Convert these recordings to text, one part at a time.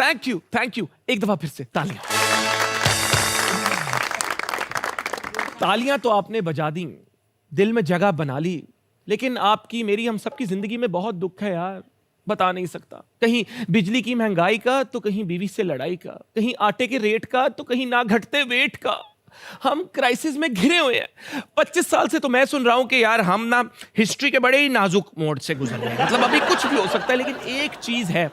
Thank you. एक दफा फिर से तालियां। तालियां तो आपने बजा दी, दिल में जगह बना ली, लेकिन आपकी मेरी हम सबकी जिंदगी में बहुत दुख है यार, बता नहीं सकता। कहीं बिजली की महंगाई का, तो कहीं बीवी से लड़ाई का, कहीं आटे के रेट का, तो कहीं ना घटते वेट का। हम क्राइसिस में घिरे हुए हैं। 25 साल से तो मैं सुन रहा हूं कि यार हम ना हिस्ट्री के बड़े ही नाजुक मोड़ से गुजर रहे हैं, मतलब अभी कुछ भी हो सकता है। लेकिन एक चीज है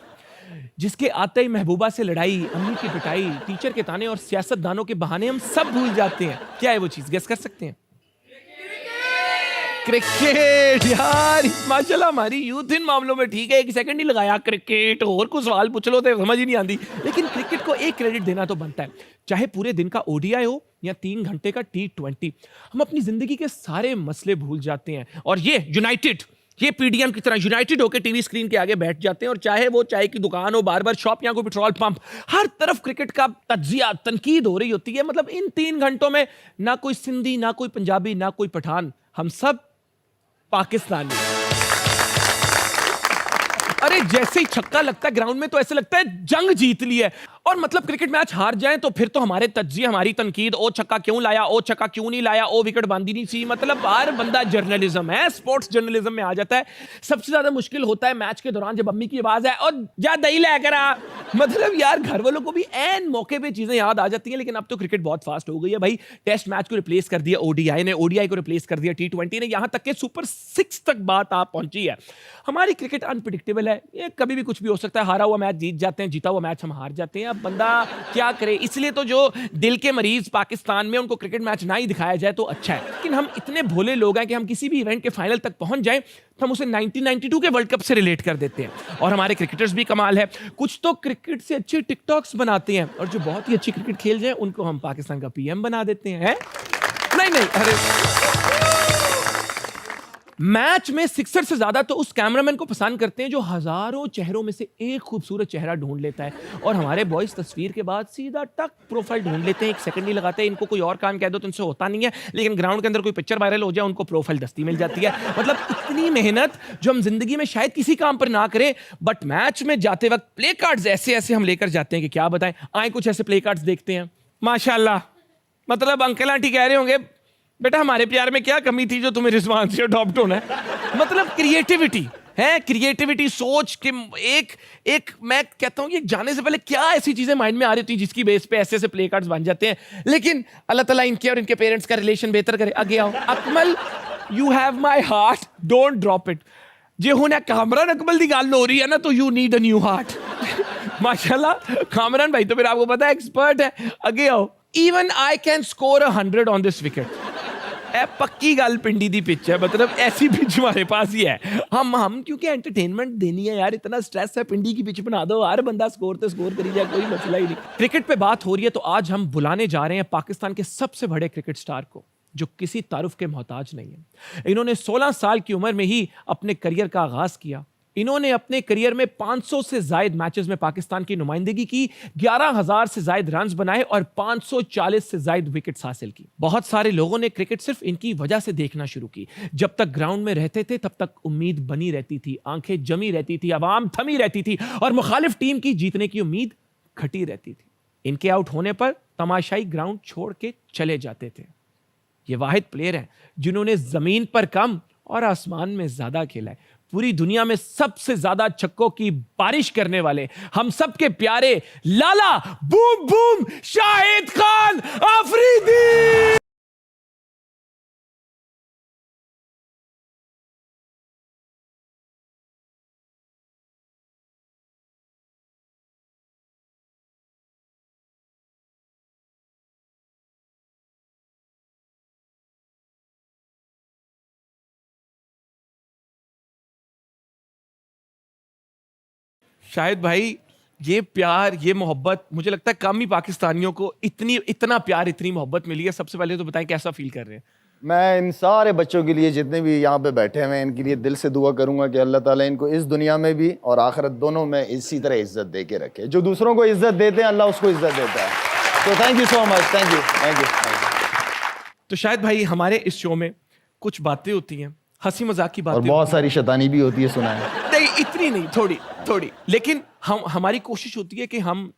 जिसके आते ही महबूबा से लड़ाई, अम्मी की पिटाई, टीचर के ताने और सियासतदानों के बहाने हम सब भूल जाते हैं। क्या है वो चीज, गेस कर सकते हैं? क्रिकेट। यार माशाल्लाह हमारी यूथ इन मामलों में ठीक है, एक सेकंड नहीं लगाया क्रिकेट, और कुछ सवाल पूछ लो तो समझ ही नहीं आती। लेकिन क्रिकेट को एक क्रेडिट देना तो बनता है, चाहे पूरे दिन का ओडीआई हो या 3 घंटे का T20। हम अपनी जिंदगी के सारे मसले भूल जाते हैं और ये पीडीएम की तरह यूनाइटेड होकर टीवी स्क्रीन के आगे बैठ जाते हैं। और चाहे वो चाय की दुकान हो, बार्बर शॉप या कोई पेट्रोल पंप, हर तरफ क्रिकेट का तज्जिया, तनकीद हो रही होती है। मतलब इन 3 घंटों में ना कोई सिंधी, ना कोई पंजाबी, ना कोई पठान, हम सब पाकिस्तानी। अरे जैसे ही छक्का लगता है ग्राउंड में तो ऐसे लगता है जंग जीत ली है। और मतलब क्रिकेट मैच हार जाएं तो फिर तो हमारे तज्जिए, हमारी तनकीद, ओ छक्का क्यों लाया, ओ छक्का क्यों नहीं लाया, ओ विकेट बांधी नहीं सी। मतलब हर बंदा जर्नलिज्म है, स्पोर्ट्स जर्नलिज्म में आ जाता है। सबसे ज्यादा मुश्किल होता है मैच के दौरान जब अम्मी की आवाज है और जा दही लेकर आ। मतलब यार घर वालों को भी एन मौके पे चीजें याद आ जाती हैं। लेकिन अब तो क्रिकेट बहुत फास्ट हो गई है भाई। टेस्ट मैच को रिप्लेस कर दिया ओडीआई ने, ओडीआई को रिप्लेस कर दिया T20 ने, यहां तक के सुपर 6 तक बात आप पहुंची है। हमारी क्रिकेट अनप्रिडिक्टेबल है, ये कभी भी कुछ भी हो सकता है। हारा हुआ मैच जीत जाते हैं, जीता हुआ मैच हम हार जाते हैं। अब बंदा क्या करे? इसलिए तो जो दिल के मरीज पाकिस्तान में, उनको क्रिकेट मैच ना ही दिखाया जाए तो अच्छा है। लेकिन हम इतने भोले लोग हैं कि हम किसी भी इवेंट के फाइनल तक पहुंच जाएं तो हम उसे 1992 के वर्ल्ड कप से रिलेट कर देते हैं। और हमारे क्रिकेटर्स भी कमाल है, कुछ तो क्रिकेट से अच्छे टिकटॉक्स बनाते हैं, और जो बहुत ही अच्छी क्रिकेट खेल जाए उनको हम पाकिस्तान का पीएम बना देते हैं। नहीं, अरे मैच में सिक्सर से ज्यादा तो उस कैमरामैन को पसंद करते हैं जो हजारों चेहरों में से एक खूबसूरत चेहरा ढूंढ लेता है। और हमारे बॉयज तस्वीर के बाद सीधा टक प्रोफाइल ढूंढ लेते हैं, 1 सेकंड नहीं लगाते। इनको कोई और काम कह दो तो इनसे होता नहीं है, लेकिन ग्राउंड के अंदर कोई पिक्चर वायरल हो जाए उनको प्रोफाइल दस्ती मिल जाती है। मतलब इतनी मेहनत जो हम जिंदगी में शायद किसी काम पर ना करें, बट मैच में जाते वक्त प्ले कार्ड्स ऐसे ऐसे हम लेकर जाते हैं कि क्या बताएं। आए कुछ ऐसे प्ले कार्ड्स देखते हैं, माशाल्लाह। मतलब अंकल आंटी कह रहे होंगे बेटा हमारे प्यार में क्या कमी थी जो तुम्हें रिजवान से अडॉप्ट होना है। मतलब क्रिएटिविटी है, क्रिएटिविटी, सोच के एक मैं कहता हूं कि जाने से पहले क्या ऐसी चीजें माइंड में आ रही थी जिसकी बेस पे ऐसे ऐसे प्ले कार्ड्स बन जाते हैं। लेकिन अल्लाह ताला इनके और इनके पेरेंट्स का रिलेशन बेहतर करे। आगे आओ Akmal, you have my heart, don't drop it. जे हुन कामरान अकमल की गल हो रही है ना, तो you need a new heart. माशाल्लाह कामरान भाई तो फिर आपको पता है एक्सपर्ट है। आगे आओ, even I can score 100 on this wicket. पक्की गल पिंडी दी पिच है, मतलब ऐसी पिच हमारे पास ही है। हम क्योंकि एंटरटेनमेंट देनी है यार, इतना स्ट्रेस है, पिंडी की पिच बना दो, हर बंदा स्कोर तो स्कोर करी जाए, कोई मसला ही नहीं। क्रिकेट पे बात हो रही है तो आज हम बुलाने जा रहे हैं पाकिस्तान के सबसे बड़े क्रिकेट स्टार को, जो किसी तारुफ के मोहताज नहीं है। इन्होंने 16 साल की उम्र में ही अपने करियर का आगाज किया। इन्होंने अपने करियर में 500 से ज्यादा मैचेस में पाकिस्तान की नुमाइंदगी की, 11,000 से ज्यादा रन्स बनाए और 540 से ज्यादा विकेट्स हासिल की। बहुत सारे लोगों ने क्रिकेट सिर्फ इनकी वजह से देखना शुरू की। जब तक ग्राउंड में रहते थे तब तक उम्मीद बनी रहती थी, आंखें जमी रहती थी, आवाम थमी रहती थी और मुखालिफ टीम की जीतने की उम्मीद खटी रहती थी। इनके आउट होने पर तमाशाई ग्राउंड छोड़ के चले जाते थे। ये वाहिद प्लेयर हैं जिन्होंने जमीन पर कम और आसमान में ज्यादा खेला है। पूरी दुनिया में सबसे ज्यादा छक्कों की बारिश करने वाले हम सबके प्यारे लाला बूम बूम शाहिद खान अफरीदी। शाहिद भाई, ये प्यार, ये मोहब्बत मुझे लगता है कम ही पाकिस्तानियों को इतना प्यार, इतनी मोहब्बत मिली है। सबसे पहले तो बताएं कैसा फील कर रहे हैं? मैं इन सारे बच्चों के लिए जितने भी यहाँ पे बैठे हुए हैं, इनके लिए दिल से दुआ करूंगा कि अल्लाह ताला इनको इस दुनिया में भी और आखिरत दोनों में इसी तरह इज्जत दे के रखे। जो दूसरों को इज्जत देते हैं अल्लाह उसको इज्जत देता है। तो thank you so much, thank you. तो शायद भाई हमारे इस शो में कुछ बातें होती हैं, हंसी मजाक की और बातें बहुत सारी शैतानी भी होती है, सुना है। नहीं, इतनी नहीं, थोड़ी थोड़ी, लेकिन हमारी कोशिश होती है कि हम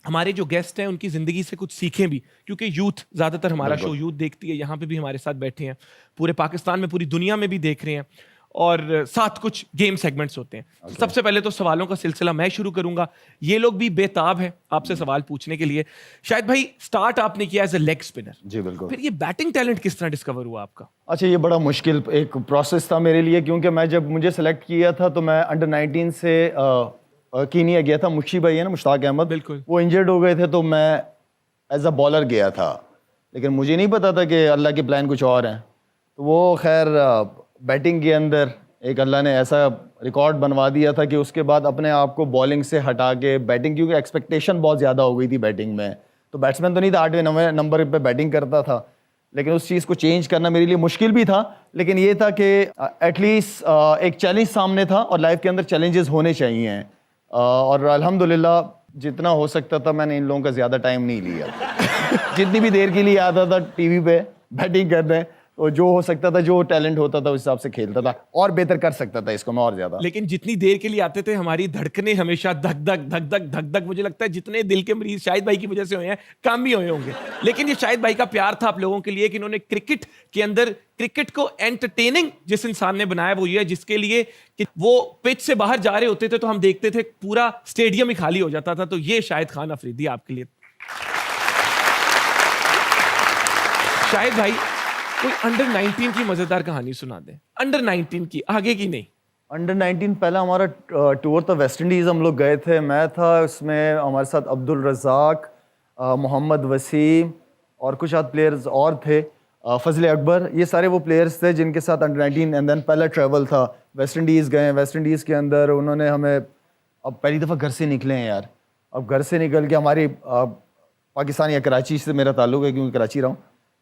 हमारे जो गेस्ट हैं उनकी जिंदगी से कुछ सीखें भी, क्योंकि यूथ ज्यादातर हमारा शो यूथ देखती है, यहाँ पे भी हमारे साथ बैठे हैं, पूरे पाकिस्तान में पूरी दुनिया में भी देख रहे हैं, और साथ कुछ गेम सेगमेंट्स होते हैं। सबसे पहले तो सवालों का सिलसिला मैं शुरू करूंगा। ये लोग भी बेताब हैं आपसे सवाल पूछने के लिए। शायद भाई, स्टार्ट आपने किया एज ए लेग स्पिनर, जी बिल्कुल। फिर ये बैटिंग टैलेंट किस तरह डिस्कवर हुआ आपका? अच्छा, ये बड़ा मुश्किल एक प्रोसेस था मेरे लिए, क्योंकि मैं जब मुझे सेलेक्ट किया था तो मैं अंडर 19 से कीनिया गया था। मुशी भाई है ना, मुश्ताक अहमद, बिल्कुल, वो इंजर्ड हो गए थे, तो मैं एज अ बॉलर गया था, लेकिन मुझे नहीं पता था कि अल्लाह के प्लान कुछ और हैं। तो वो खैर बैटिंग के अंदर एक अल्लाह ने ऐसा रिकॉर्ड बनवा दिया था कि उसके बाद अपने आप को बॉलिंग से हटा के बैटिंग, क्योंकि एक्सपेक्टेशन बहुत ज़्यादा हो गई थी बैटिंग में, तो बैट्समैन तो नहीं था, 8वें 9वें नंबर पे बैटिंग करता था, लेकिन उस चीज़ को चेंज करना मेरे लिए मुश्किल भी था। लेकिन ये था कि एटलीस्ट एक चैलेंज सामने था, और लाइफ के अंदर चैलेंजेस होने चाहिए, और अल्हम्दुलिल्लाह जितना हो सकता था मैंने इन लोगों का ज़्यादा टाइम नहीं लिया। जितनी भी देर के लिए आता था टीवी पे बैटिंग करने, तो जो हो सकता था, जो टैलेंट होता था उस हिसाब से खेलता था, और बेहतर कर सकता था इसको मैं और ज़्यादा। लेकिन जितनी देर के लिए आते थे हमारी धड़कनें हमेशा धक धक धक धक धक धक, मुझे लगता है जितने दिल के मरीज शाहिद भाई की वजह से हुए हैं, कम भी हुए होंगे। लेकिन ये शाहिद भाई का प्यार था आप लोगों के लिए कि इन्होंने क्रिकेट के अंदर क्रिकेट को एंटरटेनिंग जिस इंसान ने बनाया वो ये है जिसके लिए कि वो पिच से बाहर जा रहे होते थे तो हम देखते थे पूरा स्टेडियम ही खाली हो जाता था। तो ये शाहिद खान अफरीदी आपके लिए। शाहिद भाई, कोई अंडर 19 की मजेदार कहानी सुना दे। अंडर 19 की, आगे की नहीं। अंडर 19 पहला हमारा टूर था वेस्ट इंडीज़, हम लोग गए थे, मैं था उसमें, हमारे साथ अब्दुल रज़ाक, मोहम्मद वसीम और कुछ आध प्लेयर्स और थे, फजल अकबर, ये सारे वो प्लेयर्स थे जिनके साथ अंडर 19 एंड देन पहला ट्रैवल था, वेस्ट इंडीज़ गए। वेस्ट इंडीज़ के अंदर उन्होंने हमें, अब पहली दफ़ा घर से निकले हैं यार, अब घर से निकल के हमारी पाकिस्तान या कराची से मेरा ताल्लुक है क्योंकि कराची रहा हूँ,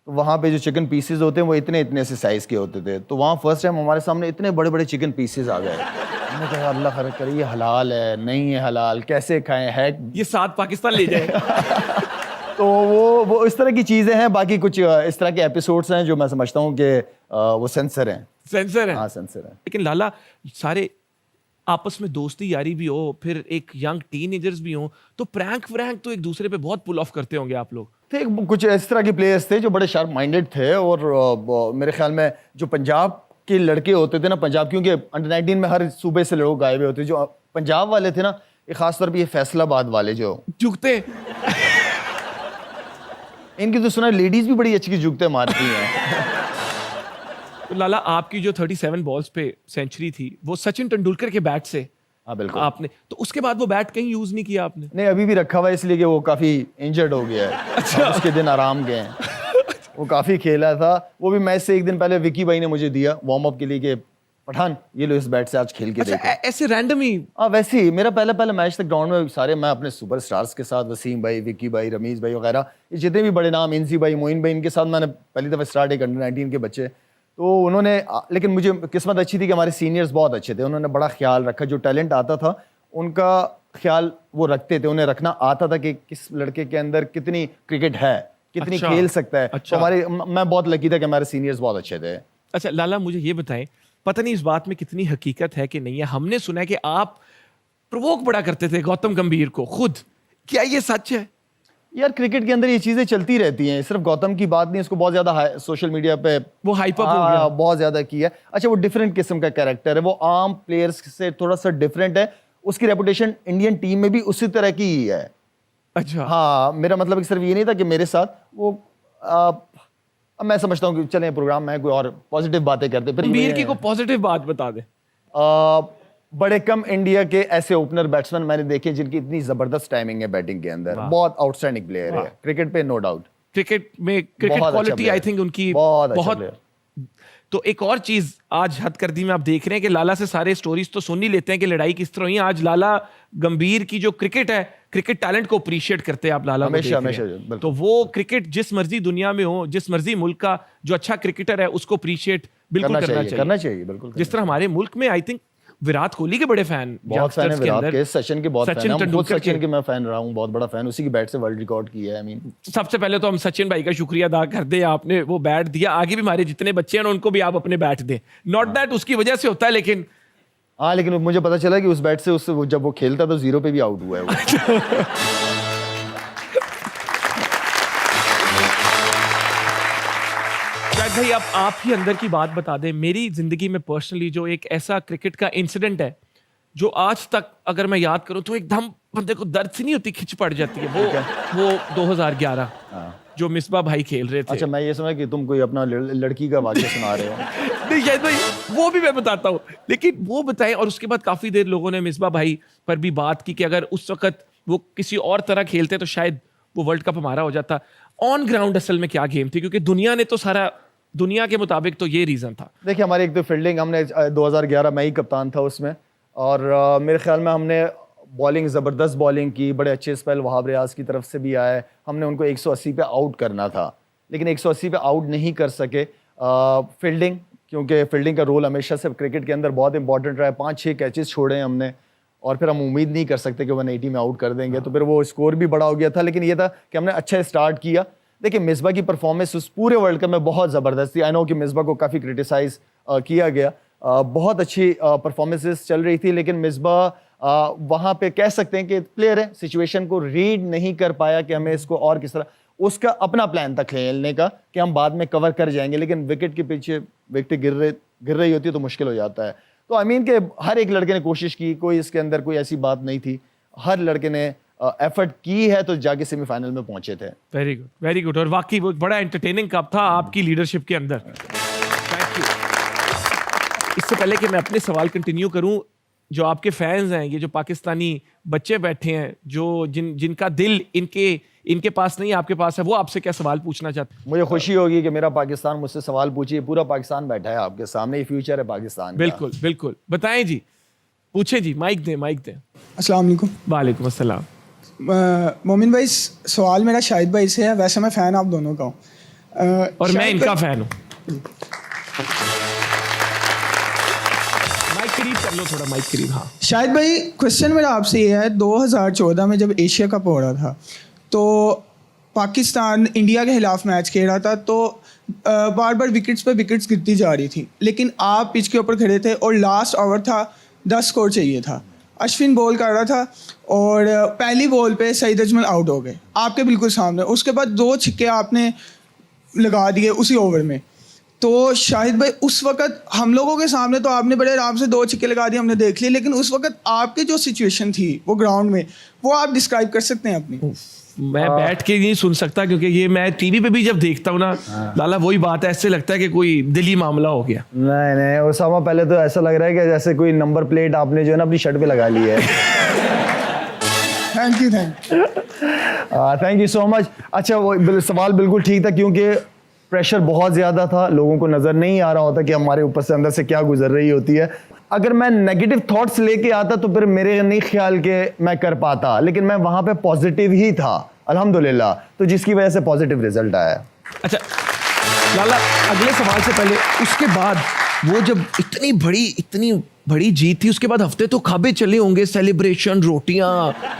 तो वहाँ पे जो चिकन पीसेस होते हैं वो इतने इतने से साइज़ के होते थे। तो वहाँ फर्स्ट टाइम हमारे सामने इतने बड़े बड़े चिकन पीसेस आ गए। मैंने कहा अल्लाह खैर करे, ये हलाल है नहीं है हलाल, कैसे खाएं, है ये साथ पाकिस्तान ले जाए। तो वो इस तरह की चीज़ें हैं। बाकी कुछ इस तरह के एपिसोड्स हैं जो मैं समझता हूँ कि वो सेंसर हैं। सेंसर है? हाँ सेंसर है। लेकिन लाला, सारे आपस में दोस्ती यारी भी हो, फिर एक यंग टीनेजर्स भी हो, तो प्रैंक तो एक दूसरे पे बहुत पुल ऑफ करते होंगे आप लोग। थे कुछ इस तरह के प्लेयर्स थे जो बड़े शार्प माइंडेड थे, और मेरे ख्याल में जो पंजाब के लड़के होते थे ना, पंजाब, क्योंकि अंडर 19 में हर सूबे से लोग आए हुए होते, जो पंजाब वाले थे ना, ये खास तौर पे ये फैसलाबाद वाले जो जुगते इनकी तो सुना लेडीज भी बड़ी अच्छी जुगते मारती हैं। तो लाला, आपकी जो 37 बॉल्स पे सेंचुरी थी वो सचिन तेंदुलकर के बैट से हाँ बिल्कुल। आपने, तो उसके बाद वो बैट कहीं यूज नहीं किया आपने? नहीं, अभी भी रखा हुआ है, इसलिए कि वो काफी इंजर्ड हो गया है। अच्छा। उसके दिन आराम गए हैं। वो काफी खेला था, वो भी मैच से एक दिन पहले विकी भाई ने मुझे दिया वार्म अप के लिए कि पठान ये लो इस बैट से आज खेल के अच्छा, देखो। ऐसे रैंडम ही? हाँ वैसे ही मेरा पहला मैच तक ग्राउंड में सारे मैं अपने सुपरस्टार्स के साथ, वसीम भाई, विकी भाई, रमीज भाई वगैरह, ये जितने भी बड़े नाम, इंसी भाई, मोइन भाई, इनके साथ मैंने पहली दफ़ा स्टार्ट एक अंडर 19 के बच्चे, तो उन्होंने, लेकिन मुझे किस्मत अच्छी थी कि हमारे सीनियर्स बहुत अच्छे थे, उन्होंने बड़ा ख्याल रखा, जो टैलेंट आता था उनका ख्याल वो रखते थे, उन्हें रखना आता था कि किस लड़के के अंदर कितनी क्रिकेट है, कितनी अच्छा, खेल सकता है। अच्छा। तो मैं बहुत लकी था कि हमारे सीनियर्स बहुत अच्छे थे। अच्छा लाला, मुझे ये बताएं, पता नहीं इस बात में कितनी हकीकत है कि नहीं है, हमने सुना है कि आप प्रोवोक बड़ा करते थे गौतम गंभीर को खुद, क्या ये सच है? यार क्रिकेट के अंदर ये चीजें चलती रहती हैं, सिर्फ गौतम की बात नहीं, इसको बहुत ज्यादा सोशल मीडिया पे वो हाइप अप हो गया, बहुत ज्यादा की है। अच्छा, वो डिफरेंट किस्म का कैरेक्टर है, वो आम प्लेयर्स से थोड़ा सा डिफरेंट है, उसकी रेपुटेशन इंडियन टीम में भी उसी तरह की ही है। अच्छा। हाँ, मेरा मतलब कि सिर्फ ये नहीं था कि मेरे साथ वो अब मैं समझता हूँ कि चलें प्रोग्राम में कोई और पॉजिटिव बातें करते, फिर गंभीर की को पॉजिटिव बात बता दे। बड़े कम इंडिया के ऐसे ओपनर बैट्समैन मैंने देखे जिनकी इतनी जबरदस्त टाइमिंग है बैटिंग के अंदर, बहुत आउटस्टैंडिंग प्लेयर है क्रिकेट पे, नो डाउट। क्रिकेट में क्रिकेट क्वालिटी आई थिंक उनकी बहुत। तो एक और चीज आज हथकरदी में आप देख रहे हैं कि लाला से सारे स्टोरीज तो सुन ही लेते हैं कि लड़ाई किस तरह हुई। आज लाला गंभीर की जो क्रिकेट है, क्रिकेट टैलेंट को अप्रिशिएट करते हैं आप लाला को देख रहे हैं। तो वो क्रिकेट जिस मर्जी दुनिया में हो, जिस मर्जी मुल्क का जो अच्छा क्रिकेटर है उसको अप्रिशिएट बिल्कुल करना चाहिए बिल्कुल। जिस तरह हमारे मुल्क में आई थिंक विराट कोहली के बड़े फैन, बहुत फैन है विराट के, सचिन के बहुत फैन हैं, खुद सचिन के मैं फैन रहा हूं, बहुत बड़ा फैन, उसी की बैट से वर्ल्ड रिकॉर्ड किया है। आई मीन सबसे पहले तो हम सचिन भाई का शुक्रिया अदा करते हैं, आपने वो बैट दिया, आगे भी हमारे जितने बच्चे हैं उनको भी आप अपने बैट दें, नॉट दैट उसकी वजह से होता है, लेकिन हाँ, लेकिन मुझे पता चला कि उस बैट से उससे जब वो खेलता तो 0 पे भी आउट हुआ है वो। शायद भाई आप ही अंदर की बात बता दें। मेरी जिंदगी में पर्सनली जो एक ऐसा क्रिकेट का इंसिडेंट है जो आज तक अगर मैं याद करूं तो एकदम बंदे को दर्द सी नहीं होती, खिंच पड़ जाती है। वो 2011 जो मिसबा भाई खेल रहे थे। अच्छा, मैं ये समझा कि तुम कोई अपना लड़की का वाक्य सुना रहे हो। नहीं शायद भाई वो भी मैं बताता हूँ, लेकिन वो बताएं। और उसके बाद काफी देर लोगों ने मिसबा भाई पर भी बात की कि अगर उस वक्त वो किसी और तरह खेलते तो शायद वो वर्ल्ड कप हमारा हो जाता। ऑन ग्राउंड असल में क्या गेम थी, क्योंकि दुनिया ने तो सारा, दुनिया के मुताबिक तो ये रीजन था। देखिए, हमारी एक तो फील्डिंग, हमने 2011 में ही कप्तान था उसमें, और मेरे ख्याल में हमने बॉलिंग ज़बरदस्त बॉलिंग की, बड़े अच्छे स्पेल वहाब रियाज की तरफ से भी आए। हमने उनको 180 पे आउट करना था, लेकिन 180 पे आउट नहीं कर सके। फील्डिंग, क्योंकि फील्डिंग का रोल हमेशा से क्रिकेट के अंदर बहुत इंपॉर्टेंट रहा है। 5-6 कैचेस छोड़े हैं हमने, और फिर हम उम्मीद नहीं कर सकते कि 180 में आउट कर देंगे। तो फिर वो स्कोर भी बड़ा हो गया था, लेकिन ये था कि हमने अच्छा स्टार्ट किया। देखिए, मिसबा की परफॉर्मेंस उस पूरे वर्ल्ड कप में बहुत ज़बरदस्त थी। आई नो कि मिसबा को काफ़ी क्रिटिसाइज़ किया गया, बहुत अच्छी परफॉर्मेंसेस चल रही थी, लेकिन मिसबा वहाँ पे कह सकते हैं कि प्लेयर है, सिचुएशन को रीड नहीं कर पाया कि हमें इसको और किस तरह, उसका अपना प्लान था खेलने का कि हम बाद में कवर कर जाएंगे, लेकिन विकेट के पीछे विकेट गिर रही होती है तो मुश्किल हो जाता है। तो आई मीन के हर एक लड़के ने कोशिश की, कोई इसके अंदर कोई ऐसी बात नहीं थी, हर लड़के ने एफर्ट की है तो जाके सेमीफाइनल में पहुंचे थे। Very good, very good. और वाकई वो बड़ा एंटरटेनिंग कप था आपकी लीडरशिप के अंदर। Thank you. इससे पहले कि मैं अपने सवाल कंटिन्यू करूं, जो आपके फैंस हैं, ये जो पाकिस्तानी बच्चे बैठे हैं, जो जिनका दिल इनके पास नहीं आपके पास है, वो आपसे क्या सवाल पूछना चाहते हैं? मुझे खुशी होगी कि मेरा पाकिस्तान मुझसे सवाल पूछिए। पूरा पाकिस्तान बैठा है आपके सामने, ये फ्यूचर है पाकिस्तान का। बिल्कुल बिल्कुल, बताएं जी, पूछें जी, माइक दें, माइक दें। अस्सलाम वालेकुम। वालेकुम अस्सलाम। मोमिन भाई, सवाल मेरा शाहिद भाई से है। वैसे मैं फ़ैन आप दोनों का हूँ और मैं इनका फ़ैन हूँ। माइक करीब कर लो थोड़ा, माइक करीब। हाँ शाहिद भाई, क्वेश्चन मेरा आपसे ये है, 2014 में जब एशिया कप हो रहा था तो पाकिस्तान इंडिया के खिलाफ मैच खेल रहा था, तो बार बार विकेट्स पे विकेट्स गिरती जा रही थी, लेकिन आप पिच के ऊपर खड़े थे और लास्ट ओवर था, 10 स्कोर चाहिए था। अश्विन बॉल कर रहा था और पहली बॉल पे सईद अजमल आउट हो गए आपके बिल्कुल सामने। उसके बाद 2 छक्के आपने लगा दिए उसी ओवर में। तो शाहिद भाई, उस वक्त हम लोगों के सामने तो आपने बड़े आराम से 2 छक्के लगा दिए, हमने देख लिए, लेकिन उस वक्त आपकी जो सिचुएशन थी वो ग्राउंड में, वो आप डिस्क्राइब कर सकते हैं अपनी? मैं बैठ के नहीं सुन सकता, क्योंकि ये मैं टीवी पे भी जब देखता हूँ ना लाला, वही बात है, ऐसे लगता है कि कोई दिली मामला हो गया। नहीं उसामा, पहले तो ऐसा लग रहा है कि जैसे कोई नंबर प्लेट आपने जो है ना अपनी शर्ट पे लगा ली है। Thank you so much. अच्छा, वो सवाल बिल्कुल ठीक था, क्योंकि प्रेशर बहुत ज़्यादा था, लोगों को नज़र नहीं आ रहा होता कि हमारे ऊपर से अंदर से क्या गुजर रही होती है। अगर मैं नेगेटिव थॉट्स लेके आता तो फिर मेरे नहीं ख्याल के मैं कर पाता, लेकिन मैं वहाँ पे पॉजिटिव ही था अल्हम्दुलिल्लाह, तो जिसकी वजह से पॉजिटिव रिजल्ट आया। अच्छा लाला, अगले सवाल से पहले, उसके बाद वो जब इतनी बड़ी जीत थी, उसके बाद हफ्ते तो खाबे चले होंगे, सेलिब्रेशन, रोटियां,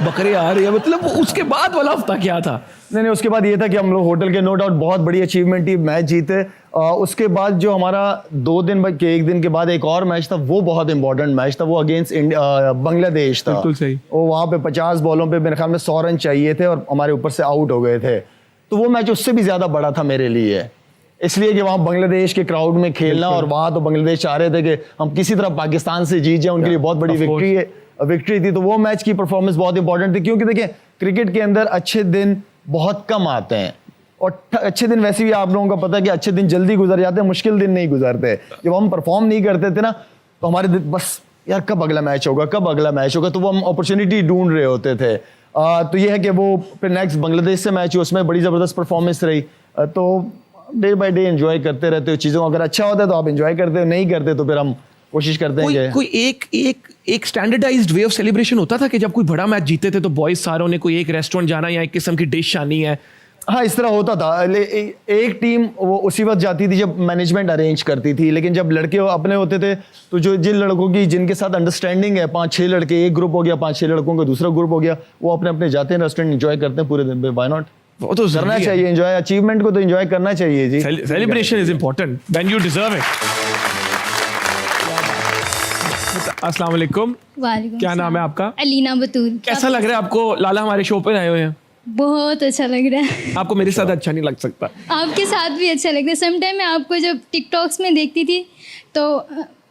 बकरे आ रहे हैं, मतलब उसके बाद वाला हफ्ता क्या था? नहीं, उसके बाद ये था कि हम लोग होटल के, नो डाउट बहुत बड़ी अचीवमेंट थी, मैच जीते। उसके बाद जो हमारा 2 दिन के 1 दिन के बाद एक और मैच था, वो बहुत इंपॉर्टेंट मैच था, वो अगेंस्ट बांग्लादेश था। बिल्कुल सही। वो वहाँ पे 50 बॉलों पे मेरे ख्याल में 100 रन चाहिए थे और हमारे ऊपर से आउट हो गए थे। तो वो मैच उससे भी ज़्यादा बड़ा था मेरे लिए, इसलिए कि वहाँ बांग्लादेश के क्राउड में खेलना, और वहाँ तो बांग्लादेश चाह रहे थे कि हम किसी तरह पाकिस्तान से जीत जाए, उनके लिए बहुत बड़ी विक्ट्री थी। तो वो मैच की परफॉर्मेंस बहुत इंपॉर्टेंट थी, क्योंकि देखिए क्रिकेट के अंदर अच्छे दिन बहुत कम आते हैं, और अच्छे दिन वैसे भी आप लोगों को पता है कि अच्छे दिन जल्दी गुजर जाते हैं, मुश्किल दिन नहीं गुजरते। जब हम परफॉर्म नहीं करते थे ना, तो हमारे बस यार कब अगला मैच होगा, तो वो हम अपॉर्चुनिटी ढूंढ रहे होते थे। तो ये है कि वो फिर नेक्स्ट बांग्लादेश से मैच हुआ, उसमें बड़ी ज़बरदस्त परफॉर्मेंस रही। तो डे बाय डे एंजॉय करते रहते हो चीज़ों, अगर अच्छा होता है तो आप एंजॉय करते हो, नहीं करते तो फिर हम कोशिश करते हैं। कोई एक स्टैंडर्डाइज्ड वे ऑफ सेलिब्रेशन होता था कि जब कोई बड़ा मैच जीते थे तो बॉयज सारों ने कोई एक रेस्टोरेंट जाना या एक किस्म की डिश आनी है? हाँ, इस तरह होता था। एक टीम वो उसी वक्त जाती थी जब मैनेजमेंट अरेंज करती थी, लेकिन जब लड़के अपने होते थे तो जो जिन लड़कों की जिनके साथ अंडरस्टैंडिंग है, 5-6 लड़के, एक ग्रुप हो गया, 5-6 लड़कों का दूसरा ग्रुप हो गया, वो अपने अपने जाते हैं रेस्टोरेंट, एंजॉय करते हैं पूरे दिन पे। Why not? वो तो करना चाहिए एंजॉय, अचीवमेंट को तो एंजॉय करना चाहिए जी। Celebration is important when you deserve it. अस्सलाम वालेकुम। वालेकुम क्या नाम है सलाम। आपका? अलीना बतूल। कैसा लग रहा है आपको? लाला हमारे शो पे आए हुए हैं। बहुत अच्छा लग रहा है। आपको मेरे साथ अच्छा नहीं लग सकता। आपके साथ भी अच्छा लगता है। समटाइम मैं आपको जब टिकटॉक्स में देखती थी तो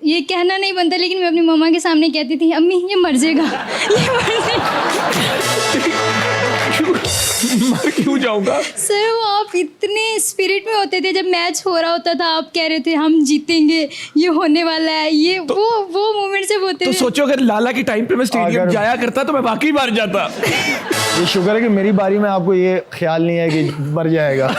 ये कहना नहीं बनता, लेकिन मैं अपनी मम्मा के सामने कहती थी, अम्मी ये मर जाएगा, ये मर जाएगा। मर क्यों जाऊंगा? सर वो आप इतने स्पिरिट में होते थे, जब मैच हो रहा होता था आप कह रहे थे हम जीतेंगे, ये होने वाला है, ये वो मोमेंट जब होते तो थे। सोचो अगर लाला की टाइम पे मैं स्टेडियम अगर- जाया करता तो मैं वाकई मार जाता। ये शुक्र है कि मेरी बारी में आपको ये ख्याल नहीं है कि मर जाएगा।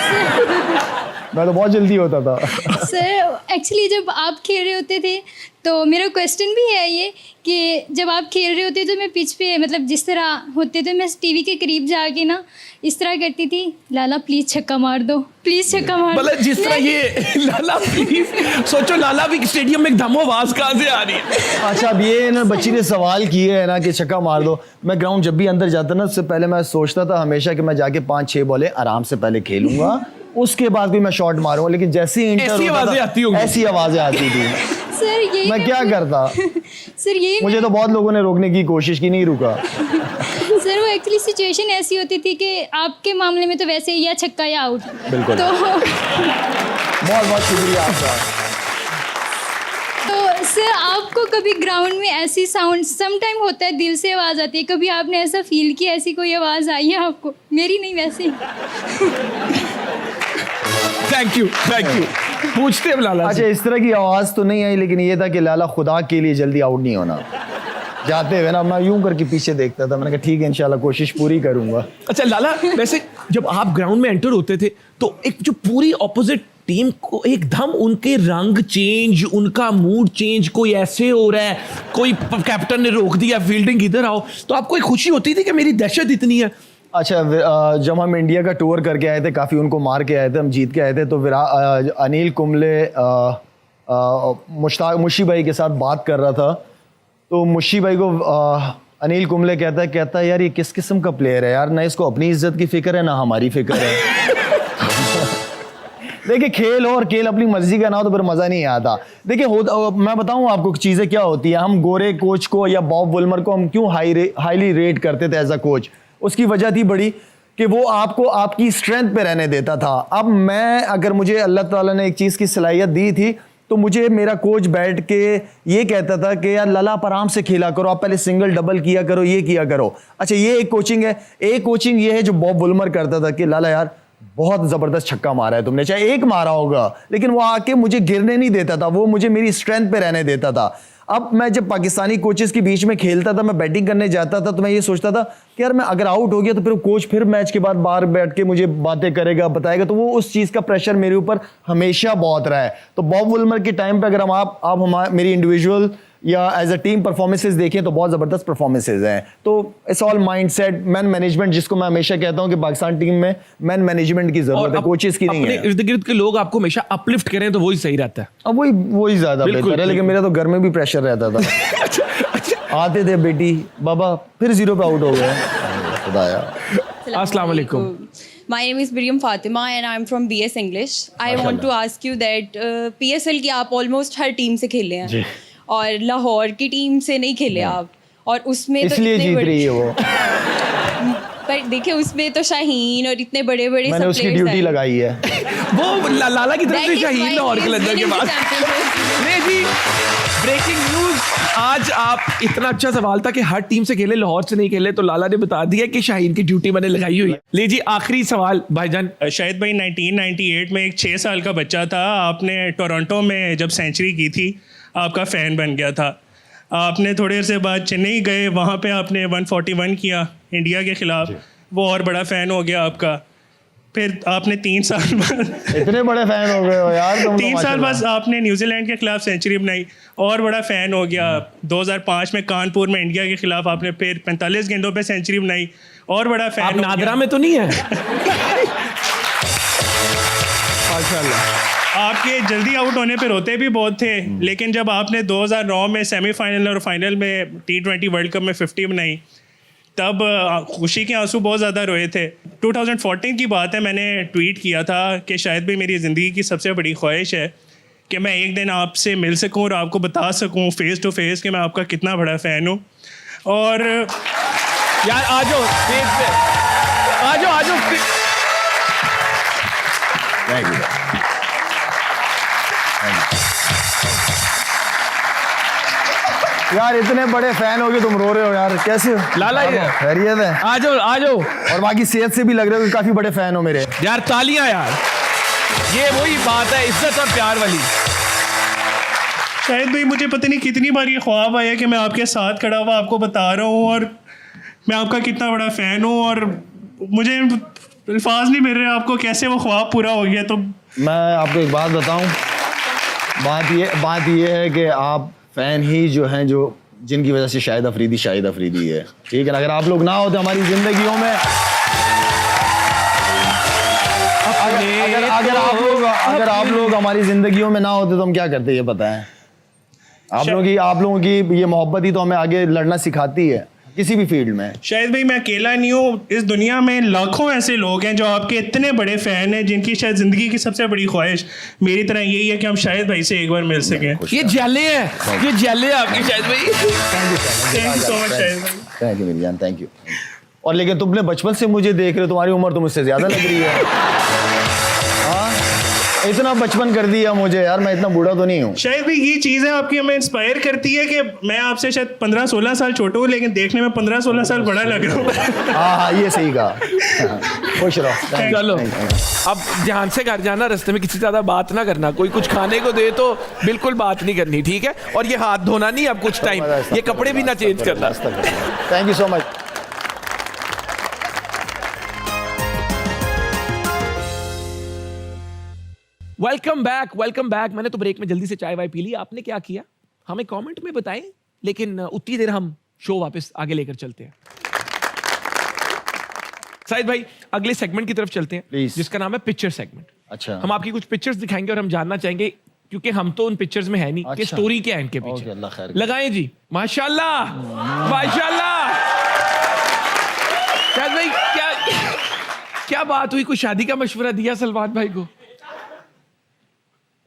मैं तो बहुत जल्दी होता था। सर एक्चुअली जब आप खेल रहे होते थे तो मेरा क्वेश्चन भी है ये कि जब आप खेल रहे होते तो मैं पिच पे मतलब जिस तरह होते थे मैं टीवी के करीब जाके ना इस तरह करती थी, लाला प्लीज़ छक्का मार दो, प्लीज़ छक्का मार दो। मतलब जिस तरह ये लाला प्लीज सोचो, लाला भी स्टेडियम में एकदम आवाज कहाँ से आ रही है? अच्छा, अब ये ना बच्ची ने सवाल किए है ना कि छक्का मार दो। मैं ग्राउंड जब भी अंदर जाता ना, उससे पहले मैं सोचता था हमेशा कि मैं जाके 5-6 बॉलें आराम से पहले खेलूंगा, उसके बाद भी मैं शॉट मारूंगा। लेकिन जैसे ही इंटर ऐसी होता आवाजें था, आती होंगी। ऐसी आवाजें आती थी। सर यही मैं क्या करता? सर यही मुझे तो बहुत लोगों ने रोकने की कोशिश की, नहीं रुका। सर वो एक्चुअली सिचुएशन ऐसी होती थी कि आपके मामले में तो वैसे या छक्का या आउट। बिल्कुल। तो बहुत बहुत शुक्रिया आपका। तो सर आपको कभी ग्राउंड में ऐसी साउंड सम टाइम होता है, दिल से आवाज़ आती है, कभी आपने ऐसा फील किया, ऐसी कोई आवाज़ आई है आपको? मेरी नहीं वैसे। थैंक यू पूछते हैं लाला अच्छा, से। इस तरह की आवाज तो नहीं आई, लेकिन ये था कि लाला खुदा के लिए जल्दी आउट नहीं होना। जाते हुए ना मैं यूं करके पीछे देखता था, मैंने कहा ठीक है इंशाल्लाह कोशिश पूरी करूंगा। अच्छा लाला, वैसे जब आप ग्राउंड में एंटर होते थे तो एक जो पूरी ऑपोजिट टीम को एकदम उनके रंग चेंज, उनका मूड चेंज, कोई ऐसे हो रहा है, कोई कैप्टन ने रोक दिया फील्डिंग इधर आओ, तो आपको एक खुशी होती थी कि मेरी दहशत इतनी है? अच्छा, जब हम इंडिया का टूर करके आए थे, काफ़ी उनको मार के आए थे, हम जीत के आए थे, तो अनिल कुंबले मुशी भाई के साथ बात कर रहा था, तो मुशी भाई को अनिल कुंबले कहता है यार ये किस किस्म का प्लेयर है यार, ना इसको अपनी इज्जत की फिक्र है ना हमारी फिक्र है। देखिए, खेल हो और खेल अपनी मर्जी का ना हो तो फिर मज़ा नहीं आता। देखिए मैं बताऊं आपको चीज़ें क्या होती है। हम गोरे कोच को या बॉब वुलमर को हम क्यों हाईली रेट करते थे एज अ कोच, उसकी वजह थी बड़ी कि वो आपको आपकी स्ट्रेंथ पे रहने देता था। अब मैं अगर मुझे अल्लाह ताला ने एक चीज़ की सलाहियत दी थी तो मुझे मेरा कोच बैठ के ये कहता था कि यार लाला आप आराम से खेला करो, आप पहले सिंगल डबल किया करो, ये किया करो। अच्छा, ये एक कोचिंग है। एक कोचिंग ये है जो बॉब वुलमर करता था कि लाला यार बहुत ज़बरदस्त छक्का मारा है तुमने, चाहे एक मारा होगा, लेकिन वो आके मुझे गिरने नहीं देता था, वो मुझे मेरी स्ट्रेंथ पे रहने देता था। अब मैं जब पाकिस्तानी कोचेस के बीच में खेलता था, मैं बैटिंग करने जाता था, तो मैं ये सोचता था कि यार मैं अगर आउट हो गया तो फिर कोच फिर मैच के बाद बाहर बैठ के मुझे बातें करेगा, बताएगा, तो वो उस चीज़ का प्रेशर मेरे ऊपर हमेशा बहुत रहा है। तो बॉब वुलमर के टाइम पे अगर आप मेरी इंडिविजुअल या एज अ टीम परफॉर्मेंसेज देखें तो बहुत ज़बरदस्त परफॉर्मेंसेज हैं। तो it's all mindset, man management, जिसको मैं हमेशा कहता हूँ कि पाकिस्तान टीम में मैन मैनेजमेंट की ज़रूरत है, कोचेस की नहीं अपने है। इर्द गिर्द के लोग आपको हमेशा अपलिफ्ट करें तो वही सही रहता है। अब वही ज़्यादा बिल्कुल, बेहतर है, लेकिन मेरा तो घर में भी प्रेशर रहता था। आते थे बेटी बाबा फिर 0 पे आउट हो गए, खुदाया। अस्सलाम वालेकुम। My name is Miriam Fatima and I'm from BS English. I want to ask you that PSL की आप almost हर टीम से खेले हैं और लाहौर की टीम से नहीं खेले आप, और उसमें तो इसलिए इतने जीत बड़े- रही है वो। पर देखिए उसमें तो शाहीन और इतने बड़े बड़े मैंने उसकी ड्यूटी लगाई है। वो लाला की तरफ से शाहीन लाहौर के लंदन के बाद। नहीं जी, ब्रेकिंग न्यूज। आज आप इतना अच्छा सवाल था कि हर टीम से खेले, लाहौर से नहीं खेले, तो लाला ने बता दिया कि शाहीन की ड्यूटी मैंने लगाई हुई है। ले जी, आखिरी सवाल भाईजान। शाहिद भाई, 1998 में एक 6 साल का बच्चा था, आपने टोरंटो में जब सेंचुरी की थी आपका फ़ैन बन गया था। आपने थोड़ी देर से बाद चेन्नई गए, वहाँ पे आपने 141 किया इंडिया के ख़िलाफ़, वो और बड़ा फ़ैन हो गया आपका। फिर आपने 3 साल बाद इतने बड़े फैन हो गए हो यार तुम तो 3 साल बाद माशाल्लाह। आपने न्यूजीलैंड के खिलाफ सेंचुरी बनाई, और बड़ा फ़ैन हो गया। 2005 में कानपुर में इंडिया के खिलाफ आपने फिर 45 गेंदों पे सेंचुरी बनाई, और बड़ा आप फ़ैन हो नादरा गया। में तो नहीं है? माशाल्लाह। आपके जल्दी आउट होने पे रोते भी बहुत थे, लेकिन जब आपने 2009 में सेमीफाइनल और फाइनल में T20 वर्ल्ड कप में 50 बनाई, तब खुशी के आंसू बहुत ज़्यादा रोए थे। 2014 की बात है, मैंने ट्वीट किया था कि शायद भी मेरी ज़िंदगी की सबसे बड़ी ख्वाहिश है कि मैं एक दिन आपसे मिल सकूं और आपको बता सकूं फेस टू फेस कि मैं आपका कितना बड़ा फ़ैन हूं। और यार आ जाओ स्टेज पे, आ जाओ थैंक यू। यार इतने बड़े फैन हो गए, तुम रो रहे हो यार, कैसे हो? लाला ये खैरियत है? आ जाओ और बाकी सेहत से भी लग रहे हो कि काफी बड़े फैन हो मेरे। यार, तालियां यार, ये वही बात है इज्जत और प्यार वाली। शायद भाई मुझे पता नहीं कितनी बार ये ख्वाब आया कि मैं आपके साथ खड़ा हुआ आपको बता रहा हूँ और मैं आपका कितना बड़ा फ़ैन हूँ, और मुझे अल्फाज नहीं मिल रहे आपको कैसे वो ख्वाब पूरा हो गया। तो मैं आपको एक बात बताऊं, बात ये है कि आप फैन ही जो हैं जो जिनकी वजह से शाहिद अफरीदी है, ठीक है ना? अगर आप लोग ना होते हमारी जिंदगियों में, अगर आप लोग हमारी जिंदगियों में ना होते तो हम क्या करते ये पता है? आप लोगों की ये मोहब्बत ही तो हमें आगे लड़ना सिखाती है किसी भी फील्ड में। शायद भाई मैं अकेला नहीं हूँ, इस दुनिया में लाखों ऐसे लोग हैं जो आपके इतने बड़े फ़ैन हैं जिनकी शायद ज़िंदगी की सबसे बड़ी ख्वाहिश मेरी तरह यही है कि हम शाहिद भाई से एक बार मिल सकें। ये जले हैं आपके शाहिद भाई। Thank you so much Shahid भाई। थैंक यू मेरी जान, थैंक यू। और लेकिन तुमने बचपन से मुझे देख रहे हो, तुम्हारी उम्र तो मुझसे ज़्यादा लग रही है। इतना बचपन कर दिया मुझे यार, मैं इतना बूढ़ा तो नहीं हूँ। शायद भी ये चीज़ें आपकी हमें इंस्पायर करती है कि मैं आपसे शायद 15-16 साल छोटा हूँ लेकिन देखने में 15-16 साल बड़ा लग रहा हूँ। हाँ ये सही कहा। खुश रहो। चलो अब ध्यान से घर जाना, रास्ते में किसी से ज़्यादा बात ना करना, कोई कुछ खाने को दे तो बिल्कुल बात नहीं करनी, ठीक है? और ये हाथ धोना नहीं अब कुछ टाइम, ये कपड़े भी ना चेंज करना। Thank you so much. Welcome back. मैंने तो ब्रेक में जल्दी से चाय वाय पी ली, आपने क्या किया हमें कमेंट में बताएं, लेकिन उतनी देर हम शो वापस आगे लेकर चलते हैं। शाहिद भाई अगले सेगमेंट की तरफ चलते हैं Please. जिसका नाम है पिक्चर सेगमेंट। अच्छा, हम आपकी कुछ पिक्चर्स दिखाएंगे और हम जानना चाहेंगे, क्योंकि हम तो उन पिक्चर्स में है नहीं कि अच्छा। स्टोरी क्या है इनके ओके, पीछे। अल्लाह खैर। लगाएं जी। माशाल्लाह शाहिद भाई क्या बात हुई, कुछ शादी का मशवरा दिया सलमान भाई को?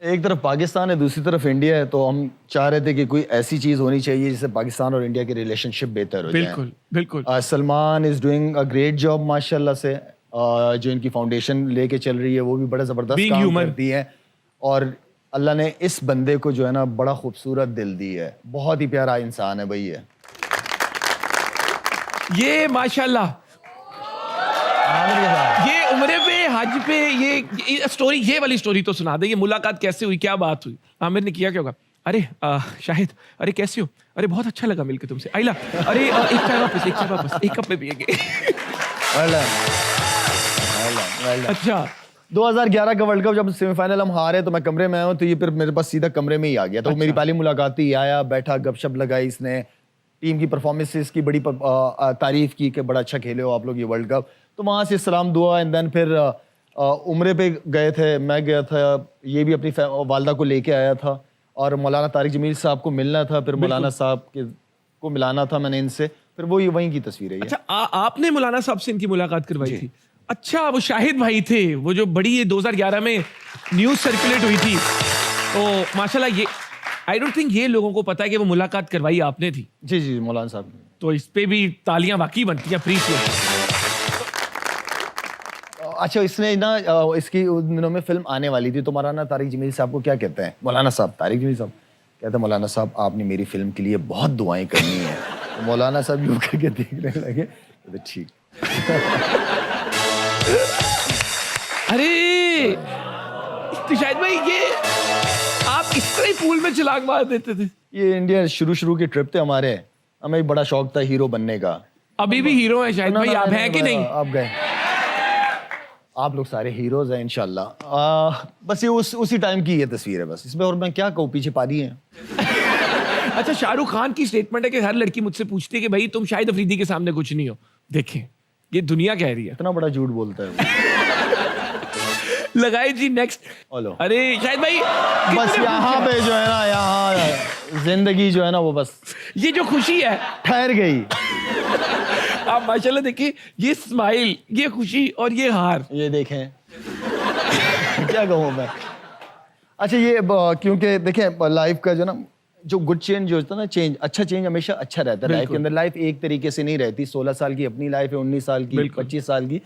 एक तरफ पाकिस्तान है, दूसरी तरफ इंडिया है, तो हम चाह रहे थे कि कोई ऐसी चीज़ होनी चाहिए जिससे पाकिस्तान और इंडिया के रिलेशनशिप बेहतर हो जाए। बिल्कुल। Salman is doing a great job माशाल्लाह से। जो इनकी फाउंडेशन लेके चल रही है वो भी बड़ा ज़बरदस्त Being काम human. करती है, और अल्लाह ने इस बंदे को जो है ना बड़ा खूबसूरत दिल दी है, बहुत ही प्यारा इंसान है भाई ये माशाल्लाह, ये उम्रे पे हज पे ये स्टोरी, ये वाली स्टोरी तो सुना दे। ये मुलाकात कैसे हुई, क्या बात हुई, आमिर ने किया क्या होगा? अरे शाहिद, अरे कैसे हो? अरे बहुत अच्छा लगा मिलके तुमसे। आइला, अरे एक चाय वापस, एक कप में पिएंगे। अच्छा, 2011 का वर्ल्ड कप जब सेमीफाइनल हम हारे तो मैं कमरे में आया हूँ, तो ये फिर मेरे पास सीधा कमरे में ही आ गया। तो मेरी पहली मुलाकात ही आया, बैठा, गपशप लगाई, इसने टीम की परफॉर्मेंसेस की बड़ी तारीफ की कि बड़ा अच्छा खेले हो आप लोग ये वर्ल्ड कप। तो वहाँ से सलाम दुआ, एंड देन फिर उम्रे पे गए थे, मैं गया था, ये भी अपनी वालदा को लेके आया था, और मौलाना तारिक जमील साहब को मिलना था, फिर मौलाना साहब को मिलाना था मैंने इनसे, फिर वो वहीं की तस्वीर है ये। अच्छा, आपने मौलाना साहब से इनकी मुलाकात करवाई थी? अच्छा, वो शाहिद भाई थे, वो जो बड़ी 2011 में न्यूज़ सर्कुलेट हुई थी। तो माशाल्लाह, ये आई डोंट थिंक ये लोगों को पता है कि वो मुलाकात करवाई आपने थी। जी मौलाना साहब। तो इस पे भी तालियां वाकई बनती हैं, अप्रीशिएट। अच्छा, इसने ना इसकी उन दिनों में फिल्म आने वाली थी, तो मौलाना तारिक जमील साहब को क्या कहते हैं? मौलाना साहब तारिक जमील साहब कहते हैं, मौलाना साहब आपने मेरी फिल्म के लिए बहुत दुआएं करनी है। तो मौलाना साहब यूं करके देखने लगे, तो ठीक। अरे तो शाहिद भाई, ये आप इस तरह ही पूल में छलांग मार देते थे? ये इंडिया शुरू के ट्रिप थे हमारे, हमें बड़ा शौक था हीरो बनने का। अभी भी हीरो हैं शाहिद भाई, आप हैं कि नहीं? आप गए, आप लोग सारे हीरोज हैं इंशाल्लाह। बस ये उसी टाइम की ये तस्वीर है, बस इसमें और मैं क्या कहूँ, पीछे पानी है। अच्छा, शाहरुख खान की स्टेटमेंट है कि हर लड़की मुझसे पूछती है कि भाई तुम शाहिद अफरीदी के सामने कुछ नहीं हो। देखें, ये दुनिया कह रही है। इतना बड़ा झूठ बोलता है लगाए जी नेक्स्ट। हेलो। अरे शाहिद भाई, बस यहाँ पे जो है ना, यहाँ जिंदगी जो है ना वो बस ये जो खुशी है ठहर गई। आप माशाल्लाह देखिए, ये स्माइल, ये खुशी और ये हार। ये देखें क्या कहूँ मैं, अच्छा ये क्योंकि देखें लाइफ का जो ना जो गुड चेंज जो होता है ना, चेंज अच्छा चेंज हमेशा अच्छा रहता है लाइफ के अंदर। लाइफ एक तरीके से नहीं रहती, 16 साल की अपनी लाइफ है, 19 साल की, 25 साल की,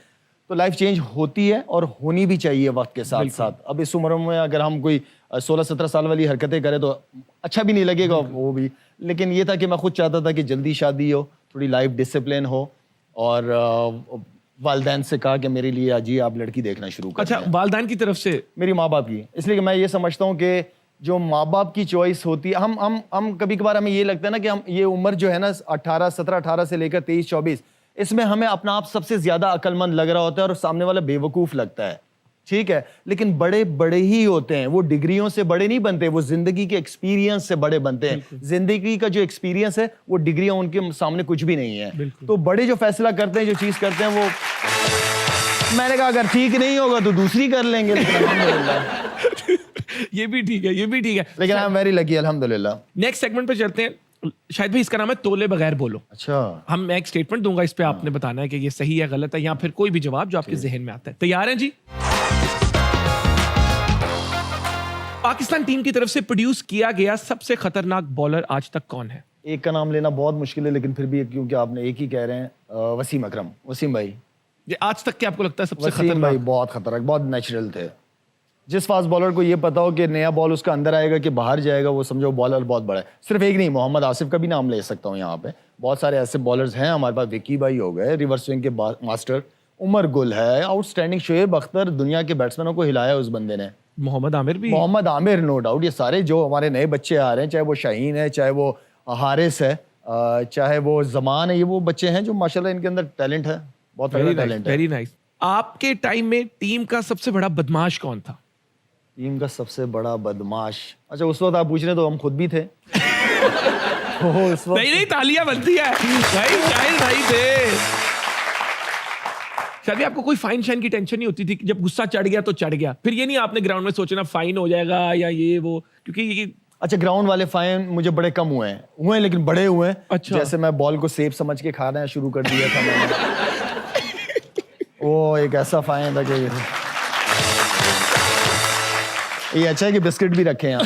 तो लाइफ चेंज होती है और होनी भी चाहिए वक्त के साथ साथ। अब इस उम्र में अगर हम कोई 16-17 साल वाली हरकतें करें तो अच्छा भी नहीं लगेगा वो भी। लेकिन ये था कि मैं खुद चाहता था कि जल्दी शादी हो, थोड़ी लाइफ डिसिप्लिन हो, और वालदैन से कहा कि मेरे लिए आजिए आप लड़की देखना शुरू कर अच्छा, वालदैन की तरफ से? मेरी माँ बाप की। इसलिए कि मैं ये समझता हूँ कि जो माँ बाप की चॉइस होती है, हम कभी कभार हमें ये लगता है ना कि हम ये उम्र जो है ना 17-18 से लेकर 23-24, इसमें हमें अपना आप सबसे ज्यादा अक्लमंद लग रहा होता है और सामने वाला बेवकूफ लगता है, ठीक है। लेकिन बड़े बड़े ही होते हैं, वो डिग्रियों से बड़े नहीं बनते, वो जिंदगी के एक्सपीरियंस से बड़े बनते हैं। जिंदगी का जो एक्सपीरियंस है वो डिग्रियां उनके सामने कुछ भी नहीं है। तो बड़े जो फैसला करते हैं, जो चीज करते हैं, वो मैंने कहा अगर ठीक नहीं होगा तो दूसरी कर लेंगे। ये भी ठीक है, ये भी ठीक है। लेकिन आई एम वेरी लकी, अल्हम्दुलिल्लाह। नेक्स्ट सेगमेंट पे चलते हैं। शायद भाई इसका नाम है तोले बगैर बोलो। अच्छा, मैं एक स्टेटमेंट दूंगा, इस पे आपने बताना है कि ये सही है गलत है, या फिर कोई भी जवाब जो आपके जहन में आता है। तैयार हैं जी? पाकिस्तान टीम की तरफ से प्रोड्यूस किया गया सबसे खतरनाक बॉलर आज तक कौन है? एक का नाम लेना बहुत मुश्किल है, लेकिन फिर भी क्योंकि आपने एक ही कह रहे हैं, वसीम अकरम, वसीम भाई। ये आज तक के आपको लगता है सबसे वसीम खतरनाक? भाई बहुत खतरनाक, बहुत नेचुरल थे। जिस फास्ट बॉलर को ये पता हो कि नया बॉल उसका अंदर आएगा कि बाहर जाएगा, वो समझो बॉलर बहुत बड़ा है। सिर्फ एक नहीं, मोहम्मद आसिफ का भी नाम ले सकता हूँ यहाँ पे। बहुत सारे ऐसे बॉलर्स हैं हमारे पास, विक्की भाई हो गए रिवर्स स्विंग के मास्टर, उमर गुल है आउटस्टैंडिंग, शोएब अख्तर, दुनिया के बैट्समैनों को हिलाया उस बंदे ने। मोहम्मद आमिर भी? Mohammad Aamir no doubt. ये सारे जो हमारे नए बच्चे आ रहे हैं, चाहे वो शाहीन है, चाहे वो हारिस है, चाहे वो जमान है, ये वो बच्चे हैं जो माशाल्लाह इनके अंदर टैलेंट है, बहुत बड़ा टैलेंट है। Very nice. आपके टाइम में टीम का सबसे बड़ा बदमाश कौन था? टीम का सबसे बड़ा बदमाश, अच्छा उस वक्त आप पूछ रहे तो हम खुद भी थे। उस वक्त नहीं, तालियां बनती है भाई, शाहिद भाई थे। शायद आपको कोई फाइन शाइन की टेंशन नहीं होती थी कि जब गुस्सा चढ़ गया तो चढ़ गया, फिर ये नहीं आपने ग्राउंड में सोचना फाइन हो जाएगा या ये वो, क्योंकि ये अच्छा ग्राउंड वाले फाइन मुझे बड़े कम हुए हैं लेकिन बड़े हुए हैं। अच्छा। जैसे मैं बॉल को सेब समझ के खाना शुरू कर दिया था मैंने। वो एक ऐसा फाइन था कि ये अच्छा है कि बिस्किट भी रखे हैं।